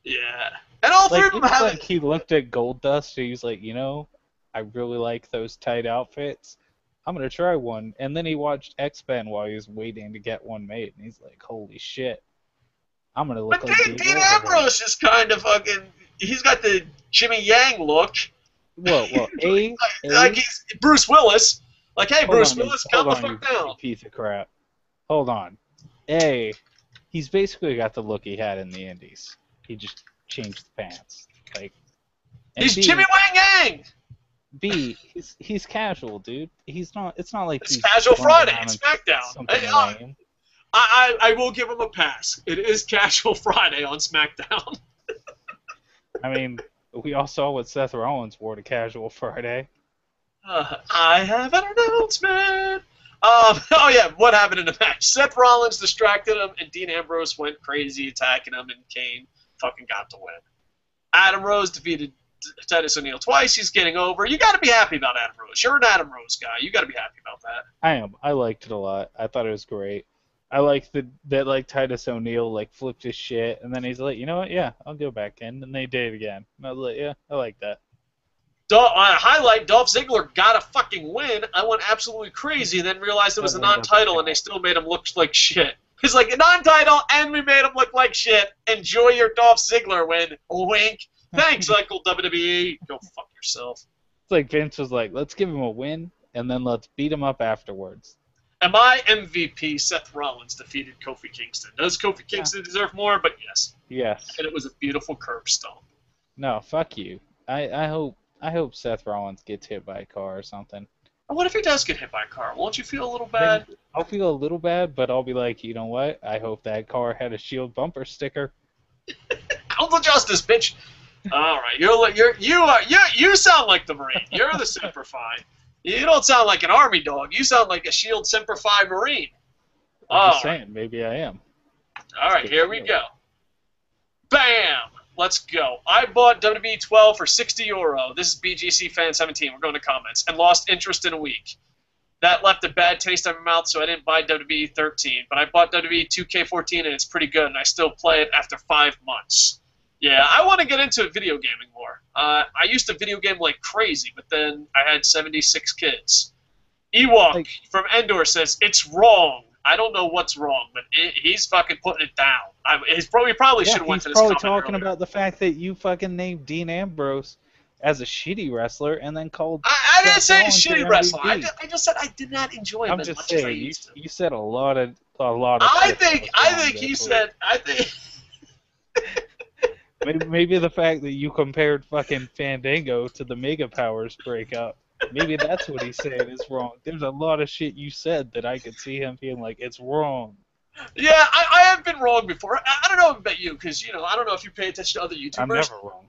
Yeah. And all 3 of them have he looked at Goldust and he was like, I really like those tight outfits. I'm going to try one. And then he watched X-Men while he was waiting to get one made. And he's like, holy shit. I'm going to look like Dean Ambrose is kind of fucking... He's got the Jimmy Yang look. Well, like he's Bruce Willis. Like, hey, Bruce Willis, calm the fuck down. You piece of crap. Hold on. He's basically got the look he had in the Indies. He just changed the pants. He's Jimmy Wang Yang! B, he's casual, dude. He's not. It's not like it's Casual Friday. It's SmackDown. I will give him a pass. It is Casual Friday on SmackDown. I mean, we all saw what Seth Rollins wore to Casual Friday. I have an announcement. What happened in the match? Seth Rollins distracted him, and Dean Ambrose went crazy attacking him, and Kane fucking got the win. Adam Rose defeated Titus O'Neil twice. He's getting over. You got to be happy about Adam Rose. You're an Adam Rose guy. You got to be happy about that. I am. I liked it a lot. I thought it was great. I liked that Titus O'Neil flipped his shit, and then he's like, you know what? Yeah, I'll go back in, and they did it again. And I was like, yeah, I like that. Highlight: Dolph Ziggler got a fucking win. I went absolutely crazy, and then realized it was a non-title, and they still made him look like shit. He's like, a non-title, and we made him look like shit. Enjoy your Dolph Ziggler win. Wink. Thanks, Uncle WWE. Go fuck yourself. It's like Vince was like, let's give him a win, and then let's beat him up afterwards. And my MVP, Seth Rollins, defeated Kofi Kingston. Does Kofi Kingston deserve more? But yes. Yes. And it was a beautiful curb stomp. No, fuck you. I hope Seth Rollins gets hit by a car or something. What if he does get hit by a car? Won't you feel a little Then bad? I'll feel a little bad, but I'll be like, you know what? I hope that car had a Shield bumper sticker. Council Justice, bitch. All right, you sound like the Marine. You're the Semper Fi. You don't sound like an Army dog. You sound like a Shield Semper Fi Marine. I'm just saying, maybe I am. All right, here we go. Bam! Let's go. I bought WWE 12 for €60. This is BGC Fan 17. We're going to comments. And lost interest in a week. That left a bad taste in my mouth, so I didn't buy WWE 13. But I bought WWE 2K14, and it's pretty good, and I still play it after 5 months. Yeah, I want to get into video gaming more. I used to video game like crazy, but then I had 76 kids. Ewok from Endor says, it's wrong. I don't know what's wrong, but he's fucking putting it down. He probably should have went to this comment He's probably talking earlier. about the fact that you fucking named Dean Ambrose as a shitty wrestler and then called... I didn't say shitty wrestler. I just said I did not enjoy him as much as I used to. You said a lot of I think he said... Maybe the fact that you compared fucking Fandango to the Mega Powers breakup, maybe that's what he's saying is wrong. There's a lot of shit you said that I could see him feeling like it's wrong. Yeah, I have been wrong before. I don't know about you, because, I don't know if you pay attention to other YouTubers. I'm never wrong.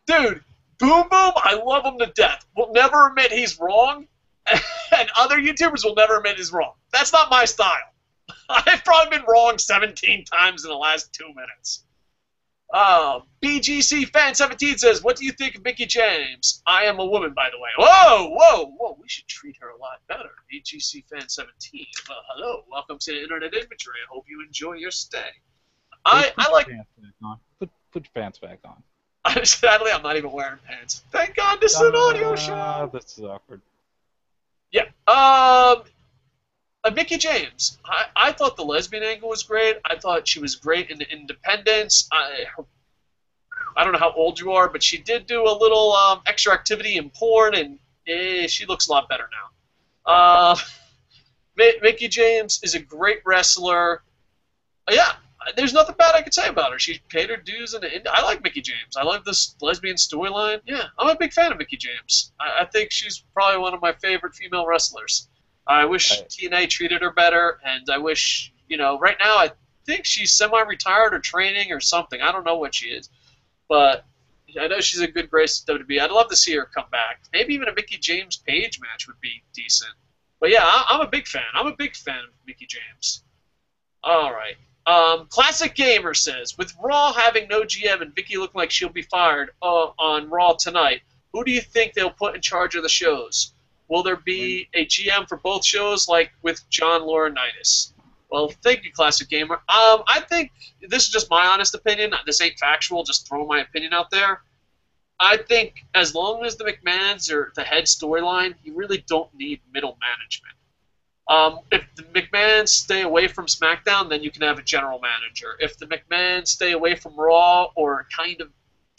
Dude, Boom Boom, I love him to death. Will never admit he's wrong, and other YouTubers will never admit he's wrong. That's not my style. I've probably been wrong 17 times in the last 2 minutes. BGC Fan 17 says, what do you think of Mickie James? I am a woman, by the way. Whoa. We should treat her a lot better. BGC Fan 17. Well, hello. Welcome to Internet Inventory. I hope you enjoy your stay. I like... Put your pants back on. Sadly, I'm not even wearing pants. Thank God this is an audio show. This is awkward. Yeah. Mickie James. I thought the lesbian angle was great. I thought she was great in the Independence. I don't know how old you are, but she did do a little extra activity in porn, and she looks a lot better now. Mickie James is a great wrestler. Yeah, there's nothing bad I could say about her. She paid her dues, and I like Mickie James. I love this lesbian storyline. Yeah, I'm a big fan of Mickie James. I think she's probably one of my favorite female wrestlers. I wish TNA treated her better, and I wish, right now I think she's semi-retired or training or something. I don't know what she is, but I know she's a good grace at WWE. I'd love to see her come back. Maybe even a Mickie James Page match would be decent. But yeah, I'm a big fan. I'm a big fan of Mickie James. All right. Classic Gamer says, with Raw having no GM and Vicky looking like she'll be fired on Raw tonight, who do you think they'll put in charge of the shows? Will there be a GM for both shows like with John Laurinaitis? Well, thank you, Classic Gamer. I think this is just my honest opinion. This ain't factual. Just throwing my opinion out there. I think as long as the McMahons are the head storyline, you really don't need middle management. If the McMahons stay away from SmackDown, then you can have a general manager. If the McMahons stay away from Raw or kind of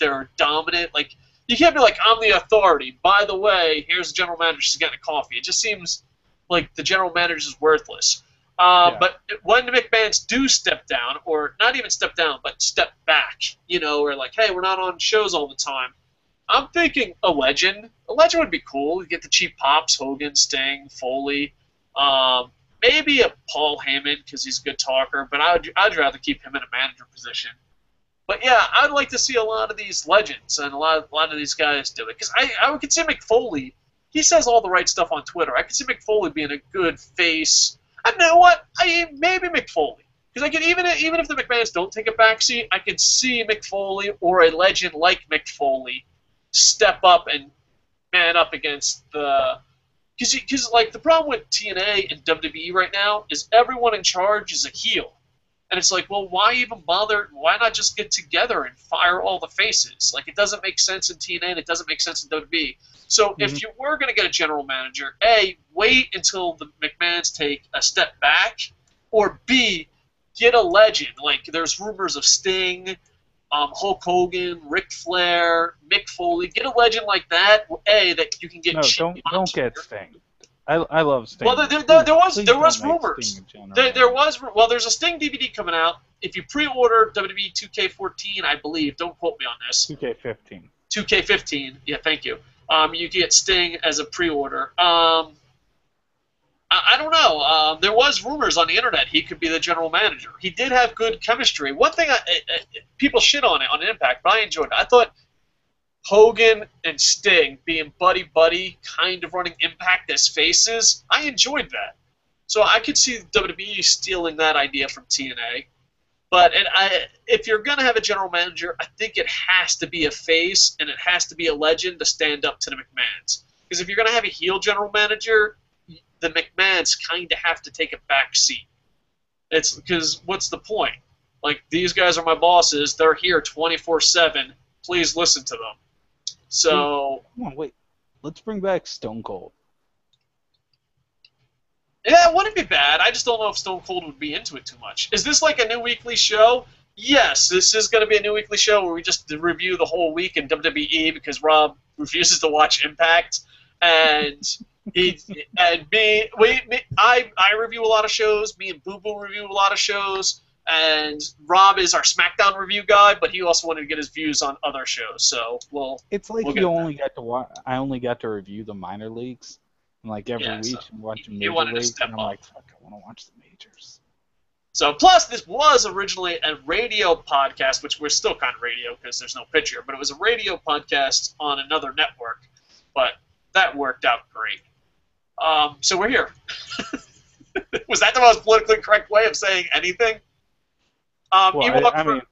they're dominant, like you can't be like, I'm the authority. By the way, here's the general manager. She's getting a coffee. It just seems like the general manager is worthless. But when the McMahons do step down, or not even step down, but step back, or like, hey, we're not on shows all the time, I'm thinking a legend. A legend would be cool. You get the cheap pops, Hogan, Sting, Foley. Maybe a Paul Heyman because he's a good talker, but I'd rather keep him in a manager position. But yeah, I'd like to see a lot of these legends and a lot of these guys do it. Because I would consider Mick Foley, he says all the right stuff on Twitter. I could see Mick Foley being a good face. I know what? Maybe Mick Foley. Because I could even if the McMahons don't take a backseat, I could see Mick Foley or a legend like Mick Foley step up and man up against the... Because like the problem with TNA and WWE right now is everyone in charge is a heel. And it's like, well, why even bother? Why not just get together and fire all the faces? Like, it doesn't make sense in TNA and it doesn't make sense in WWE. So if you were going to get a general manager, A, wait until the McMahons take a step back, or B, get a legend. Like, there's rumors of Sting, Hulk Hogan, Ric Flair, Mick Foley. Get a legend like that, A, that you can get cheap. No, don't get Sting. I love Sting. Well, there was rumors. There's a Sting DVD coming out. If you pre-order WWE 2K14, I believe, don't quote me on this. 2K15. 2K15. Yeah, thank you. You get Sting as a pre-order. I don't know. There was rumors on the internet he could be the general manager. He did have good chemistry. One thing people shit on it on Impact, but I enjoyed it. I thought Hogan and Sting being buddy-buddy, kind of running Impact as faces, I enjoyed that. So I could see WWE stealing that idea from TNA. But if you're going to have a general manager, I think it has to be a face, and it has to be a legend to stand up to the McMahons. Because if you're going to have a heel general manager, the McMahons kind of have to take a back seat. It's because what's the point? Like, these guys are my bosses. They're here 24/7. Please listen to them. So, come on, wait. Let's bring back Stone Cold. Yeah, it wouldn't be bad. I just don't know if Stone Cold would be into it too much. Is this like a new weekly show? Yes, this is going to be a new weekly show where we just review the whole week in WWE because Rob refuses to watch Impact, and I review a lot of shows. Me and Boo Boo review a lot of shows, and Rob is our SmackDown review guy, but he also wanted to get his views on other shows. So it's like you only got to watch. I only got to review the minor leagues. And like every week, I'm watching major leagues, and I'm like, fuck, I want to watch the majors. So, plus, this was originally a radio podcast, which we're still kind of radio because there's no picture, but it was a radio podcast on another network. But that worked out great. So we're here. Was that the most politically correct way of saying anything? Well, I mean,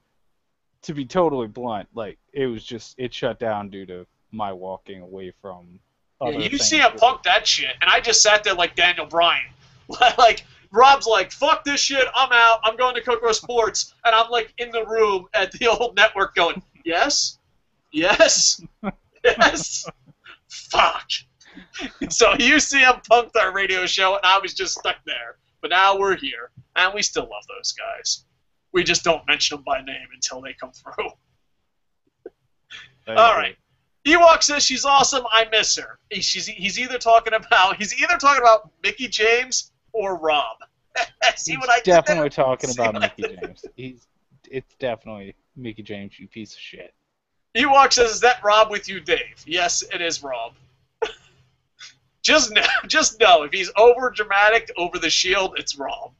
to be totally blunt, like, it shut down due to my walking away from. Yeah, you see him punk that shit, and I just sat there like Daniel Bryan. Like, Rob's like, fuck this shit, I'm out, I'm going to KocoSports, and I'm like in the room at the old network going, yes, yes, yes, fuck. So you see him punked our radio show, and I was just stuck there. But now we're here, and we still love those guys. We just don't mention them by name until they come through. All right. Ewok says she's awesome. I miss her. He's either talking about Mickie James or Rob. See what I did there? Definitely talking about Mickie James. It's definitely Mickie James, you piece of shit. Ewok says, "Is that Rob with you, Dave?" Yes, it is Rob. Just know if he's over dramatic over the Shield, it's Rob.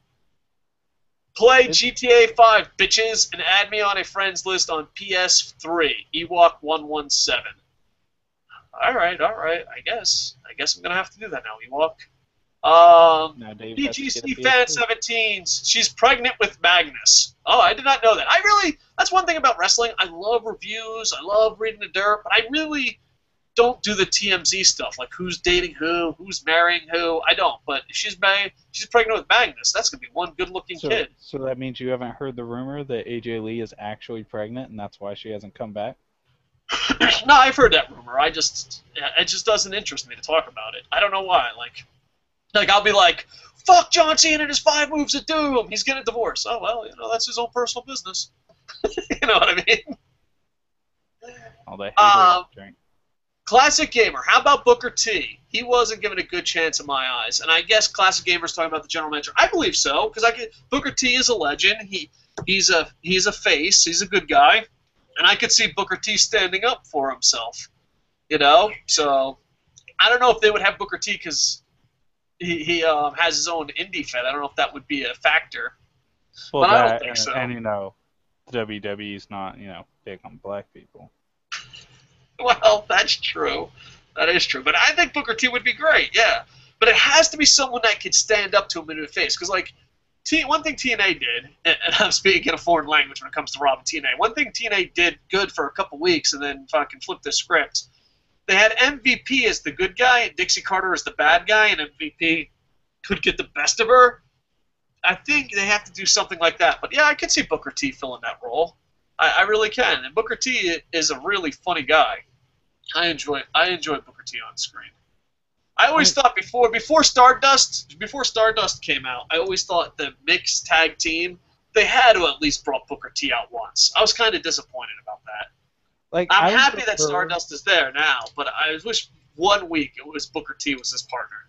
Play GTA 5, bitches, and add me on a friends list on PS3. Ewok117. All right. I guess I'm gonna have to do that now, Ewok. PGC fan 17s. She's pregnant with Magnus. Oh, I did not know that. That's one thing about wrestling. I love reviews. I love reading the dirt, but I really don't do the TMZ stuff, like who's dating who, who's marrying who. I don't. But if she's pregnant with Magnus, that's gonna be one good-looking kid. So that means you haven't heard the rumor that AJ Lee is actually pregnant, and that's why she hasn't come back? No, I've heard that rumor. It just doesn't interest me to talk about it. I don't know why. Like I'll be like, fuck John Cena and his 5 moves of doom. He's getting a divorce. Oh well, that's his own personal business. You know what I mean? Oh, they hate drink. Classic Gamer. How about Booker T? He wasn't given a good chance in my eyes, and I guess Classic Gamer's talking about the general manager. I believe so because Booker T is a legend. He's a face. He's a good guy. And I could see Booker T standing up for himself, So I don't know if they would have Booker T because he has his own indie fed. I don't know if that would be a factor. Well, but I don't think so. And WWE's not big on black people. Well, that's true. That is true. But I think Booker T would be great. Yeah, but it has to be someone that could stand up to him in the face because one thing TNA did, and I'm speaking a foreign language when it comes to Rob and TNA, one thing TNA did good for a couple weeks and then fucking flipped the script, they had MVP as the good guy and Dixie Carter as the bad guy, and MVP could get the best of her. I think they have to do something like that. But yeah, I could see Booker T filling that role. I really can. And Booker T is a really funny guy. I enjoy Booker T on screen. I always thought before Stardust came out, I always thought the mixed tag team, they had to at least brought Booker T out once. I was kind of disappointed about that. I'm happy that Stardust is there now, but I wish 1 week it was Booker T was his partner.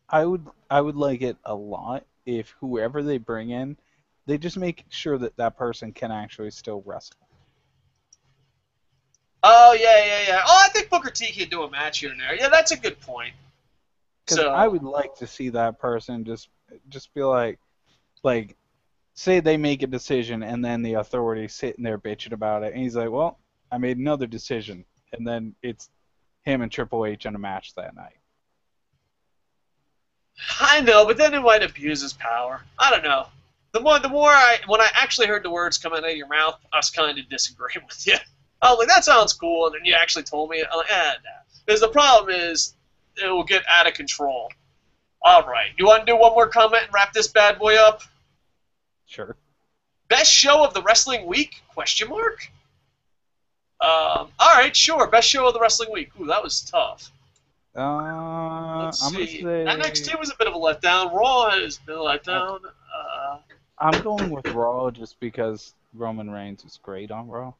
I would like it a lot if whoever they bring in, they just make sure that person can actually still wrestle. Oh, yeah. Oh, I think Booker T could do a match here and there. Yeah, that's a good point. Because I would like to see that person just be like, say they make a decision and then the authority's sitting there bitching about it, and he's like, well, I made another decision, and then it's him and Triple H in a match that night. I know, but then it might abuse his power. I don't know. When I actually heard the words come out of your mouth, I was kind of disagreeing with you. I was like, that sounds cool, and then you actually told me, I'm like, nah. Because the problem is, it will get out of control. All right, you want to do one more comment and wrap this bad boy up? Sure. Best show of the wrestling week? Question mark. All right, sure. Best show of the wrestling week. Ooh, that was tough. Let's see. NXT was a bit of a letdown. Raw has been a letdown. I'm going with Raw just because Roman Reigns was great on Raw.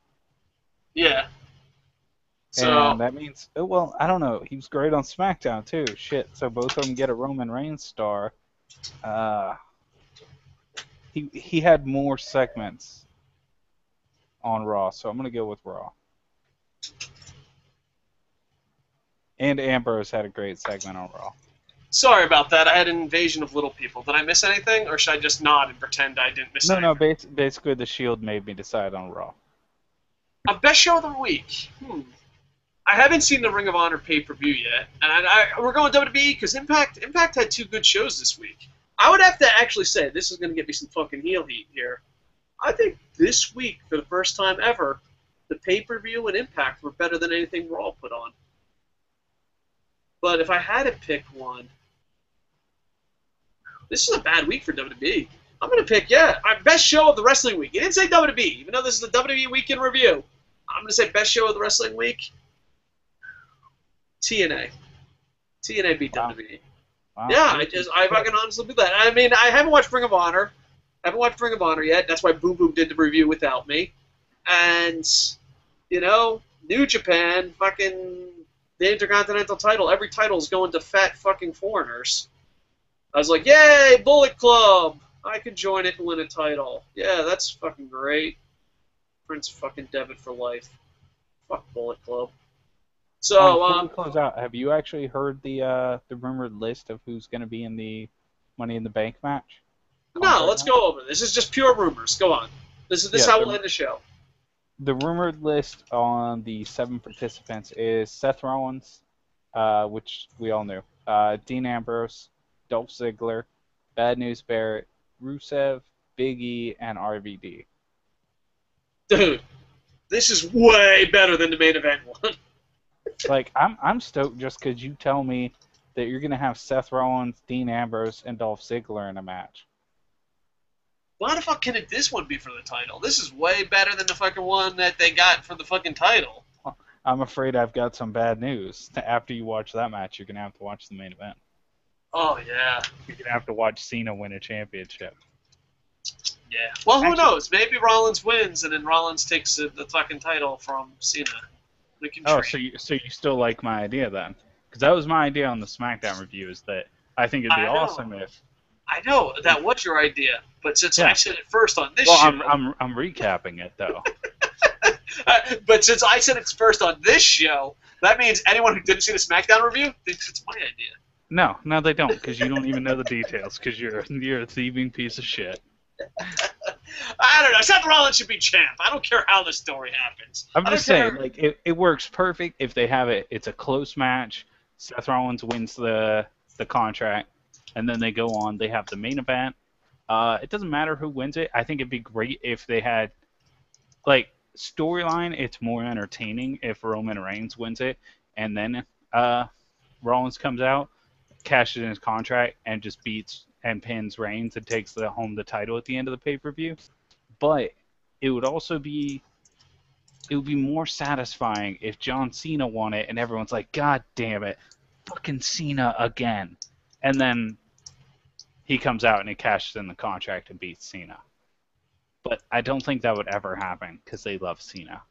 Yeah. So, and that means, well, I don't know. He was great on SmackDown too. Shit. So both of them get a Roman Reigns star. He had more segments on Raw, so I'm gonna go with Raw. And Ambrose had a great segment on Raw. Sorry about that. I had an invasion of little people. Did I miss anything, or should I just nod and pretend I didn't miss anything? No, basically the Shield made me decide on Raw. A best show of the week. I haven't seen the Ring of Honor pay-per-view yet, and we're going WWE because Impact had 2 good shows this week. I would have to actually say, this is going to get me some fucking heel heat here. I think this week, for the first time ever, the pay-per-view and Impact were better than anything Raw put on. But if I had to pick one, this is a bad week for WWE. I'm going to pick, best show of the wrestling week. You didn't say WWE, even though this is the WWE Week in Review. I'm going to say best show of the wrestling week, TNA. TNA beat WWE. Wow. Yeah, I fucking honestly believe that. I mean, I haven't watched Ring of Honor. I haven't watched Ring of Honor yet. That's why Boom Boom did the review without me. And, New Japan, fucking the Intercontinental title. Every title is going to fat fucking foreigners. I was like, yay, Bullet Club! I can join it and win a title. Yeah, that's fucking great. Prince fucking Devitt for life. Fuck Bullet Club. So, before we close out, have you actually heard the rumored list of who's going to be in the Money in the Bank match? No, let's go over. This is just pure rumors. Go on. This is how we'll end the show. The rumored list on the 7 participants is Seth Rollins, which we all knew, Dean Ambrose, Dolph Ziggler, Bad News Barrett, Rusev, Big E, and RVD. Dude, this is way better than the main event one. Like, I'm stoked just because you tell me that you're going to have Seth Rollins, Dean Ambrose, and Dolph Ziggler in a match. Why the fuck can this one be for the title? This is way better than the fucking one that they got for the fucking title. I'm afraid I've got some bad news. After you watch that match, you're going to have to watch the main event. Oh, yeah. You're going to have to watch Cena win a championship. Yeah. Well, who knows? Maybe Rollins wins, and then Rollins takes the fucking title from Cena. So you still like my idea then? Because that was my idea on the SmackDown review, is that I think it'd be awesome if... I know, that was your idea, but since I said it first on this show... I'm recapping it, though. But since I said it's first on this show, that means anyone who didn't see the SmackDown review thinks it's my idea. No, they don't, because you don't even know the details, because you're a thieving piece of shit. I don't know. Seth Rollins should be champ. I don't care how the story happens. I'm just saying, like, it works perfect if they have it. It's a close match. Seth Rollins wins the contract, and then they go on. They have the main event. It doesn't matter who wins it. I think it'd be great if they had, like, storyline. It's more entertaining if Roman Reigns wins it, and then Rollins comes out, cashes in his contract, and just beats and pins Reigns and takes home the title at the end of the pay-per-view. But it would also be more satisfying if John Cena won it and everyone's like, God damn it, fucking Cena again. And then he comes out and he cashes in the contract and beats Cena. But I don't think that would ever happen because they love Cena.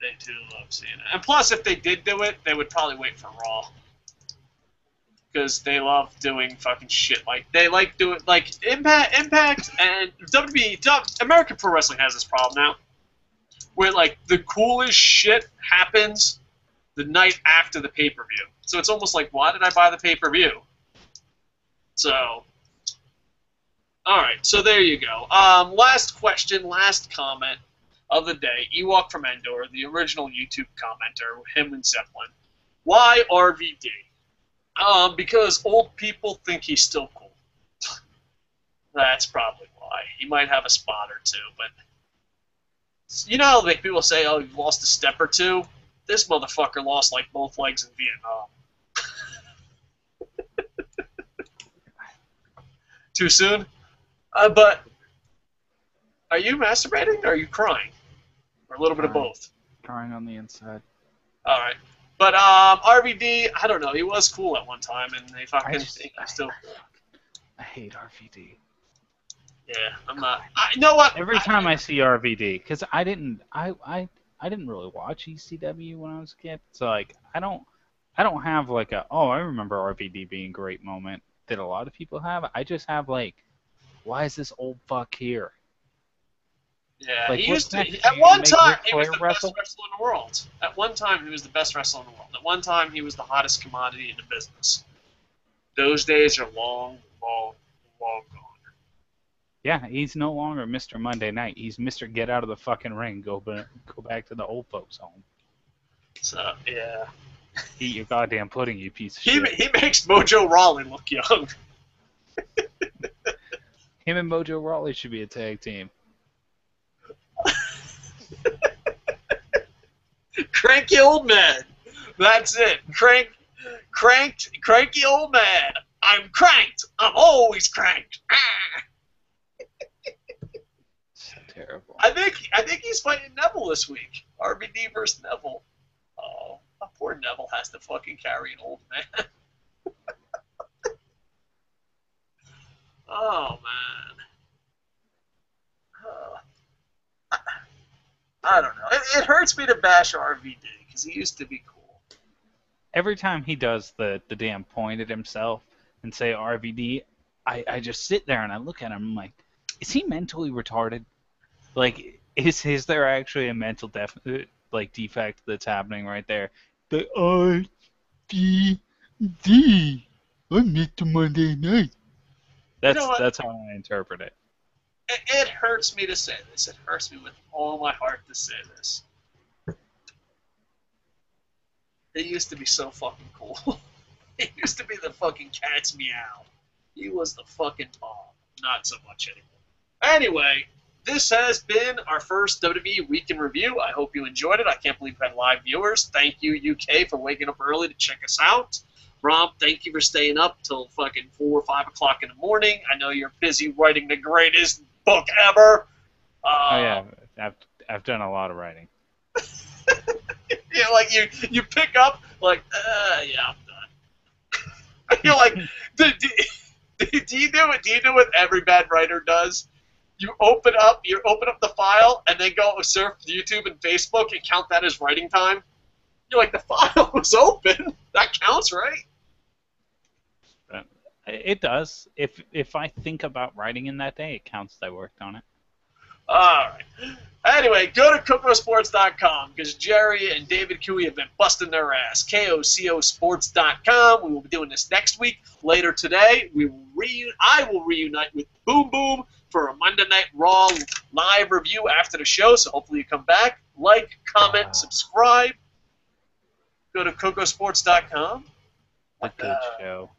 They do love Cena. And plus, if they did do it, they would probably wait for Raw. Because they love doing fucking shit. Like, they like doing, Impact and WWE, American Pro Wrestling has this problem now, where like the coolest shit happens the night after the pay-per-view. So it's almost like, why did I buy the pay-per-view? So, alright, so there you go. Last question, last comment of the day. Ewok from Endor, the original YouTube commenter, him and Zeppelin. Why RVD? Because old people think he's still cool. That's probably why. He might have a spot or two, but you know, like people say, oh, you've lost a step or two. This motherfucker lost like both legs in Vietnam. Too soon? But are you masturbating or are you crying? Or a little bit of both? Crying on the inside. All right. But RVD, I don't know. He was cool at one time, and they fucking think he's still cool. I hate RVD. Yeah, I'm not. You know what? Every time I see RVD, because I didn't really watch ECW when I was a kid, so like I don't have like a I remember RVD being a great moment that a lot of people have. I just have like, why is this old fuck here? Yeah, like, he used to. At one time, he was the best wrestler in the world. At one time, he was the best wrestler in the world. At one time, he was the hottest commodity in the business. Those days are long, long, long gone. Yeah, he's no longer Mr. Monday Night. He's Mr. Get Out of the fucking ring. Go back to the old folks' home. So, yeah. Eat your goddamn pudding, you piece of shit. He makes Mojo Rawley look young. Him and Mojo Rawley should be a tag team. Cranky old man. That's it. Cranky old man. I'm cranked. I'm always cranked. Terrible. I think he's fighting Neville this week. RVD versus Neville. Oh, poor Neville has to fucking carry an old man. Oh man. I don't know. It hurts me to bash RVD because he used to be cool. Every time he does the damn point at himself and say RVD, I just sit there and I look at him and I'm like, is he mentally retarded? Like, is there actually a mental defect that's happening right there? The RVD, I'm Mr. Monday Night. That's how I interpret it. It hurts me to say this. It hurts me with all my heart to say this. It used to be so fucking cool. It used to be the fucking cat's meow. He was the fucking bomb. Not so much anymore. Anyway, this has been our first WWE Week in Review. I hope you enjoyed it. I can't believe we had live viewers. Thank you, UK, for waking up early to check us out. Rob, thank you for staying up till fucking 4 or 5 o'clock in the morning. I know you're busy writing the greatest book ever. Oh yeah, I've done a lot of writing. Yeah, like you pick up like, yeah, I'm done. You're like, do you do it? Do you do what every bad writer does? You open up the file and then go surf YouTube and Facebook and count that as writing time. You're like, the file was open. That counts, right? It does. If I think about writing in that day, it counts that I worked on it. Alright. Anyway, go to KocoSports.com because Jerry and David Cooey have been busting their ass. KocoSports.com. We will be doing this next week. Later today, I will reunite with Boom Boom for a Monday Night Raw live review after the show, so hopefully you come back. Like, comment, subscribe. Go to KocoSports.com. A good show.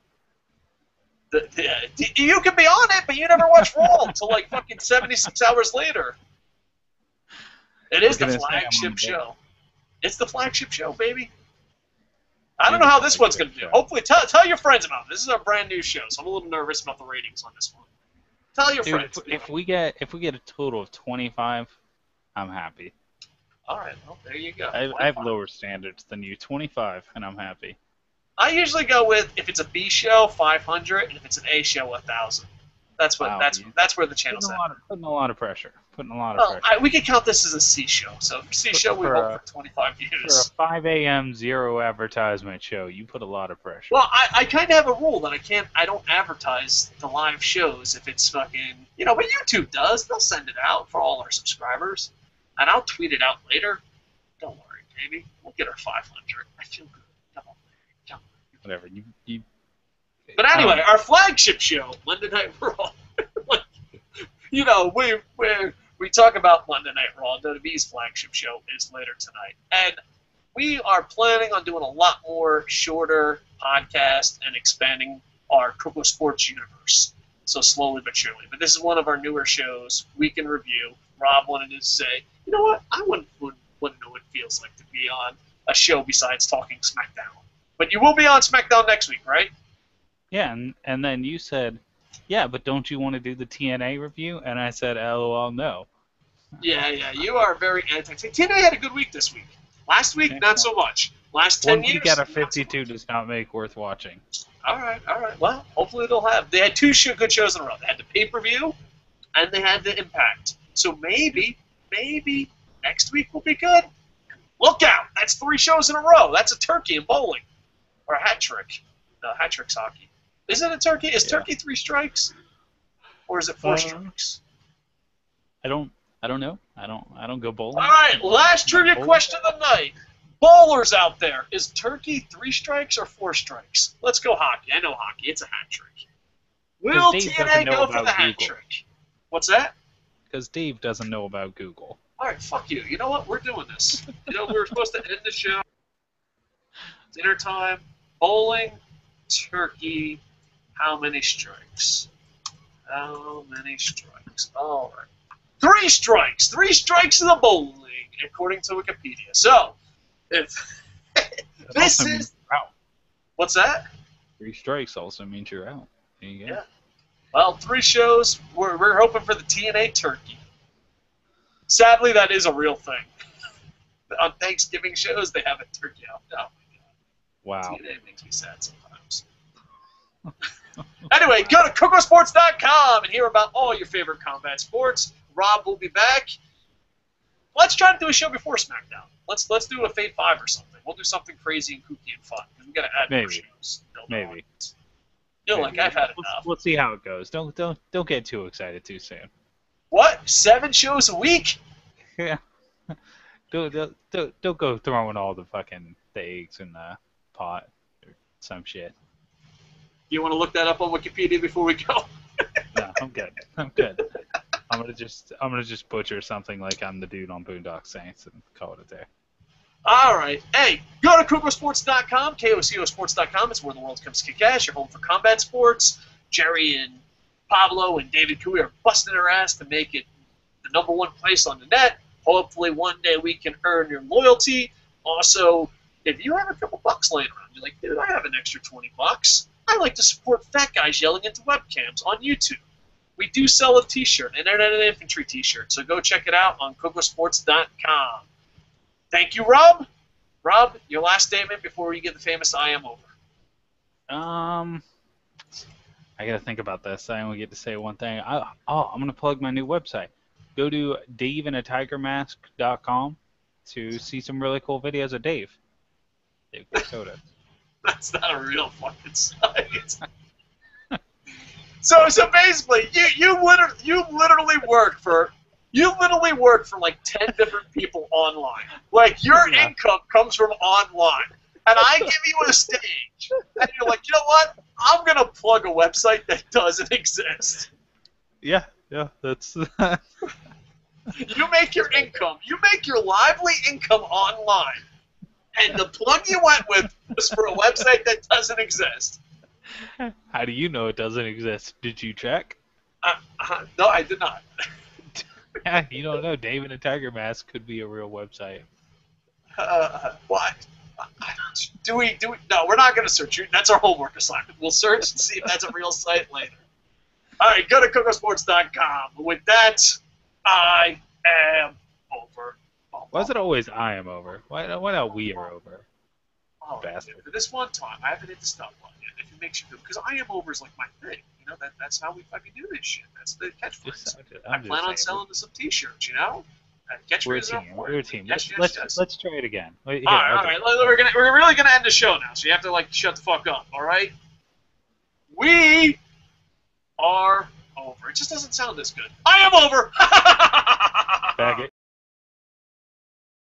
You can be on it, but you never watch Raw until like fucking 76 hours later. It is the flagship show. It's the flagship show, baby. I don't know how this one's going to do. Hopefully, tell your friends about it. This is a brand new show, so I'm a little nervous about the ratings on this one. Tell your friends. If we get a total of 25, I'm happy. All right, well, there you go. I have lower standards than you. 25, and I'm happy. I usually go with, if it's a B show, 500, and if it's an A show, 1,000. That's what. That's where the channel's at. Putting a lot of pressure. We could count this as a C show. So for C show, we hope for 25 views. For a 5 a.m. zero advertisement show, you put a lot of pressure. Well, I kind of have a rule that I don't advertise the live shows if it's fucking, but YouTube does. They'll send it out for all our subscribers. and I'll tweet it out later. Don't worry, baby. We'll get our 500. I feel good. Come on, baby. Come on. Whatever. You. But anyway, our flagship show, Monday Night Raw. You know, we talk about Monday Night Raw. WWE's flagship show is later tonight, and we are planning on doing a lot more shorter podcasts and expanding our KocoSports universe. So slowly but surely. But this is one of our newer shows, Week in Review. Rob wanted to say, you know what? I wouldn't know what it feels like to be on a show besides talking SmackDown. But you will be on SmackDown next week, right? Yeah, and then you said, yeah, but don't you want to do the TNA review? And I said, LOL, no. Yeah, you are very anti. TNA had a good week this week. Last week, not so much. Last 10 years, one week out of 52 does not make worth watching. All right. Well, hopefully they'll have. They had two good shows in a row. They had the pay-per-view, and they had the Impact. So maybe next week will be good. Look out! That's 3 shows in a row. That's a turkey in bowling, or a hat trick. No, hat trick's hockey. Is it a turkey? Is turkey 3 strikes, or is it 4 strikes? I don't know. I don't go bowling. All right, last trivia question of the night. Bowlers out there, is turkey 3 strikes or 4 strikes? Let's go hockey. I know hockey. It's a hat trick. Will TNA go for the hat trick? What's that? Because Dave doesn't know about Google. All right, fuck you. You know what? We're doing this. You know, we were supposed to end the show. Dinner time. Bowling. Turkey. How many strikes? How many strikes? All right. 3 strikes. 3 strikes in the bowling, according to Wikipedia. So, if this is... What's that? 3 strikes also means you're out. There you go. Yeah. Well, 3 shows. We're hoping for the TNA turkey. Sadly, that is a real thing. On Thanksgiving shows, they have a turkey out. Oh, my God. Wow. TNA makes me sad sometimes. Anyway, go to KocoSports.com and hear about all your favorite combat sports. Rob will be back. Let's try to do a show before SmackDown. Let's do a Fate 5 or something. We'll do something crazy and kooky and fun. We got to add more shows. Maybe. You know, like I've had enough. We'll see how it goes. Don't get too excited too soon. What? 7 shows a week? Yeah. Don't go throwing all the eggs in the pot or some shit. You want to look that up on Wikipedia before we go? No, I'm good. I'm good. I'm gonna just butcher something like I'm the dude on Boondock Saints and call it a day. All right. Hey, go to KocoSports.com, KocoSports.com. It's where the world comes to kick ass. Your home for combat sports. Jerry and Pablo and David Cooey are busting their ass to make it the #1 place on the net. Hopefully one day we can earn your loyalty. Also, if you have a couple bucks laying around, you're like, dude, I have an extra $20. I like to support fat guys yelling into webcams on YouTube. We do sell a t-shirt, an Internet Infantry t-shirt, so go check it out on KocoSports.com. Thank you, Rob. Rob, your last statement before we get the famous I am over. I gotta think about this. I only get to say one thing. I'm gonna plug my new website. Go to daveandatigermask.com to see some really cool videos of Dave. Dave Soda. That's not a real fucking site. So basically, you literally work for like 10 different people online. Like your income comes from online, and I give you a stage, and you're like, you know what? I'm gonna plug a website that doesn't exist. Yeah, that's. You make your income. You make your lively income online, and the plug you went with was for a website that doesn't exist. How do you know it doesn't exist? Did you check? No, I did not. You don't know. Dave and a Tiger Mask could be a real website. What? Do we? No, we're not going to search. That's our homework assignment. We'll search and see if that's a real site later. All right, go to KocoSports.com. With that, I am over. Why is it always I am over? Why not we are over? Oh, bastard. For this one time, I haven't hit the stop button yet. If it makes you feel, because I am over is like my thing. You know, that's how we fucking do this shit. That's the catchphrase. I plan on selling some t-shirts, you know? Catchphrases We're a team. Yes. Let's try it again. Here, all right. We're really gonna end the show now, so you have to like shut the fuck up. All right? We are over. It just doesn't sound this good. I am over. Back it.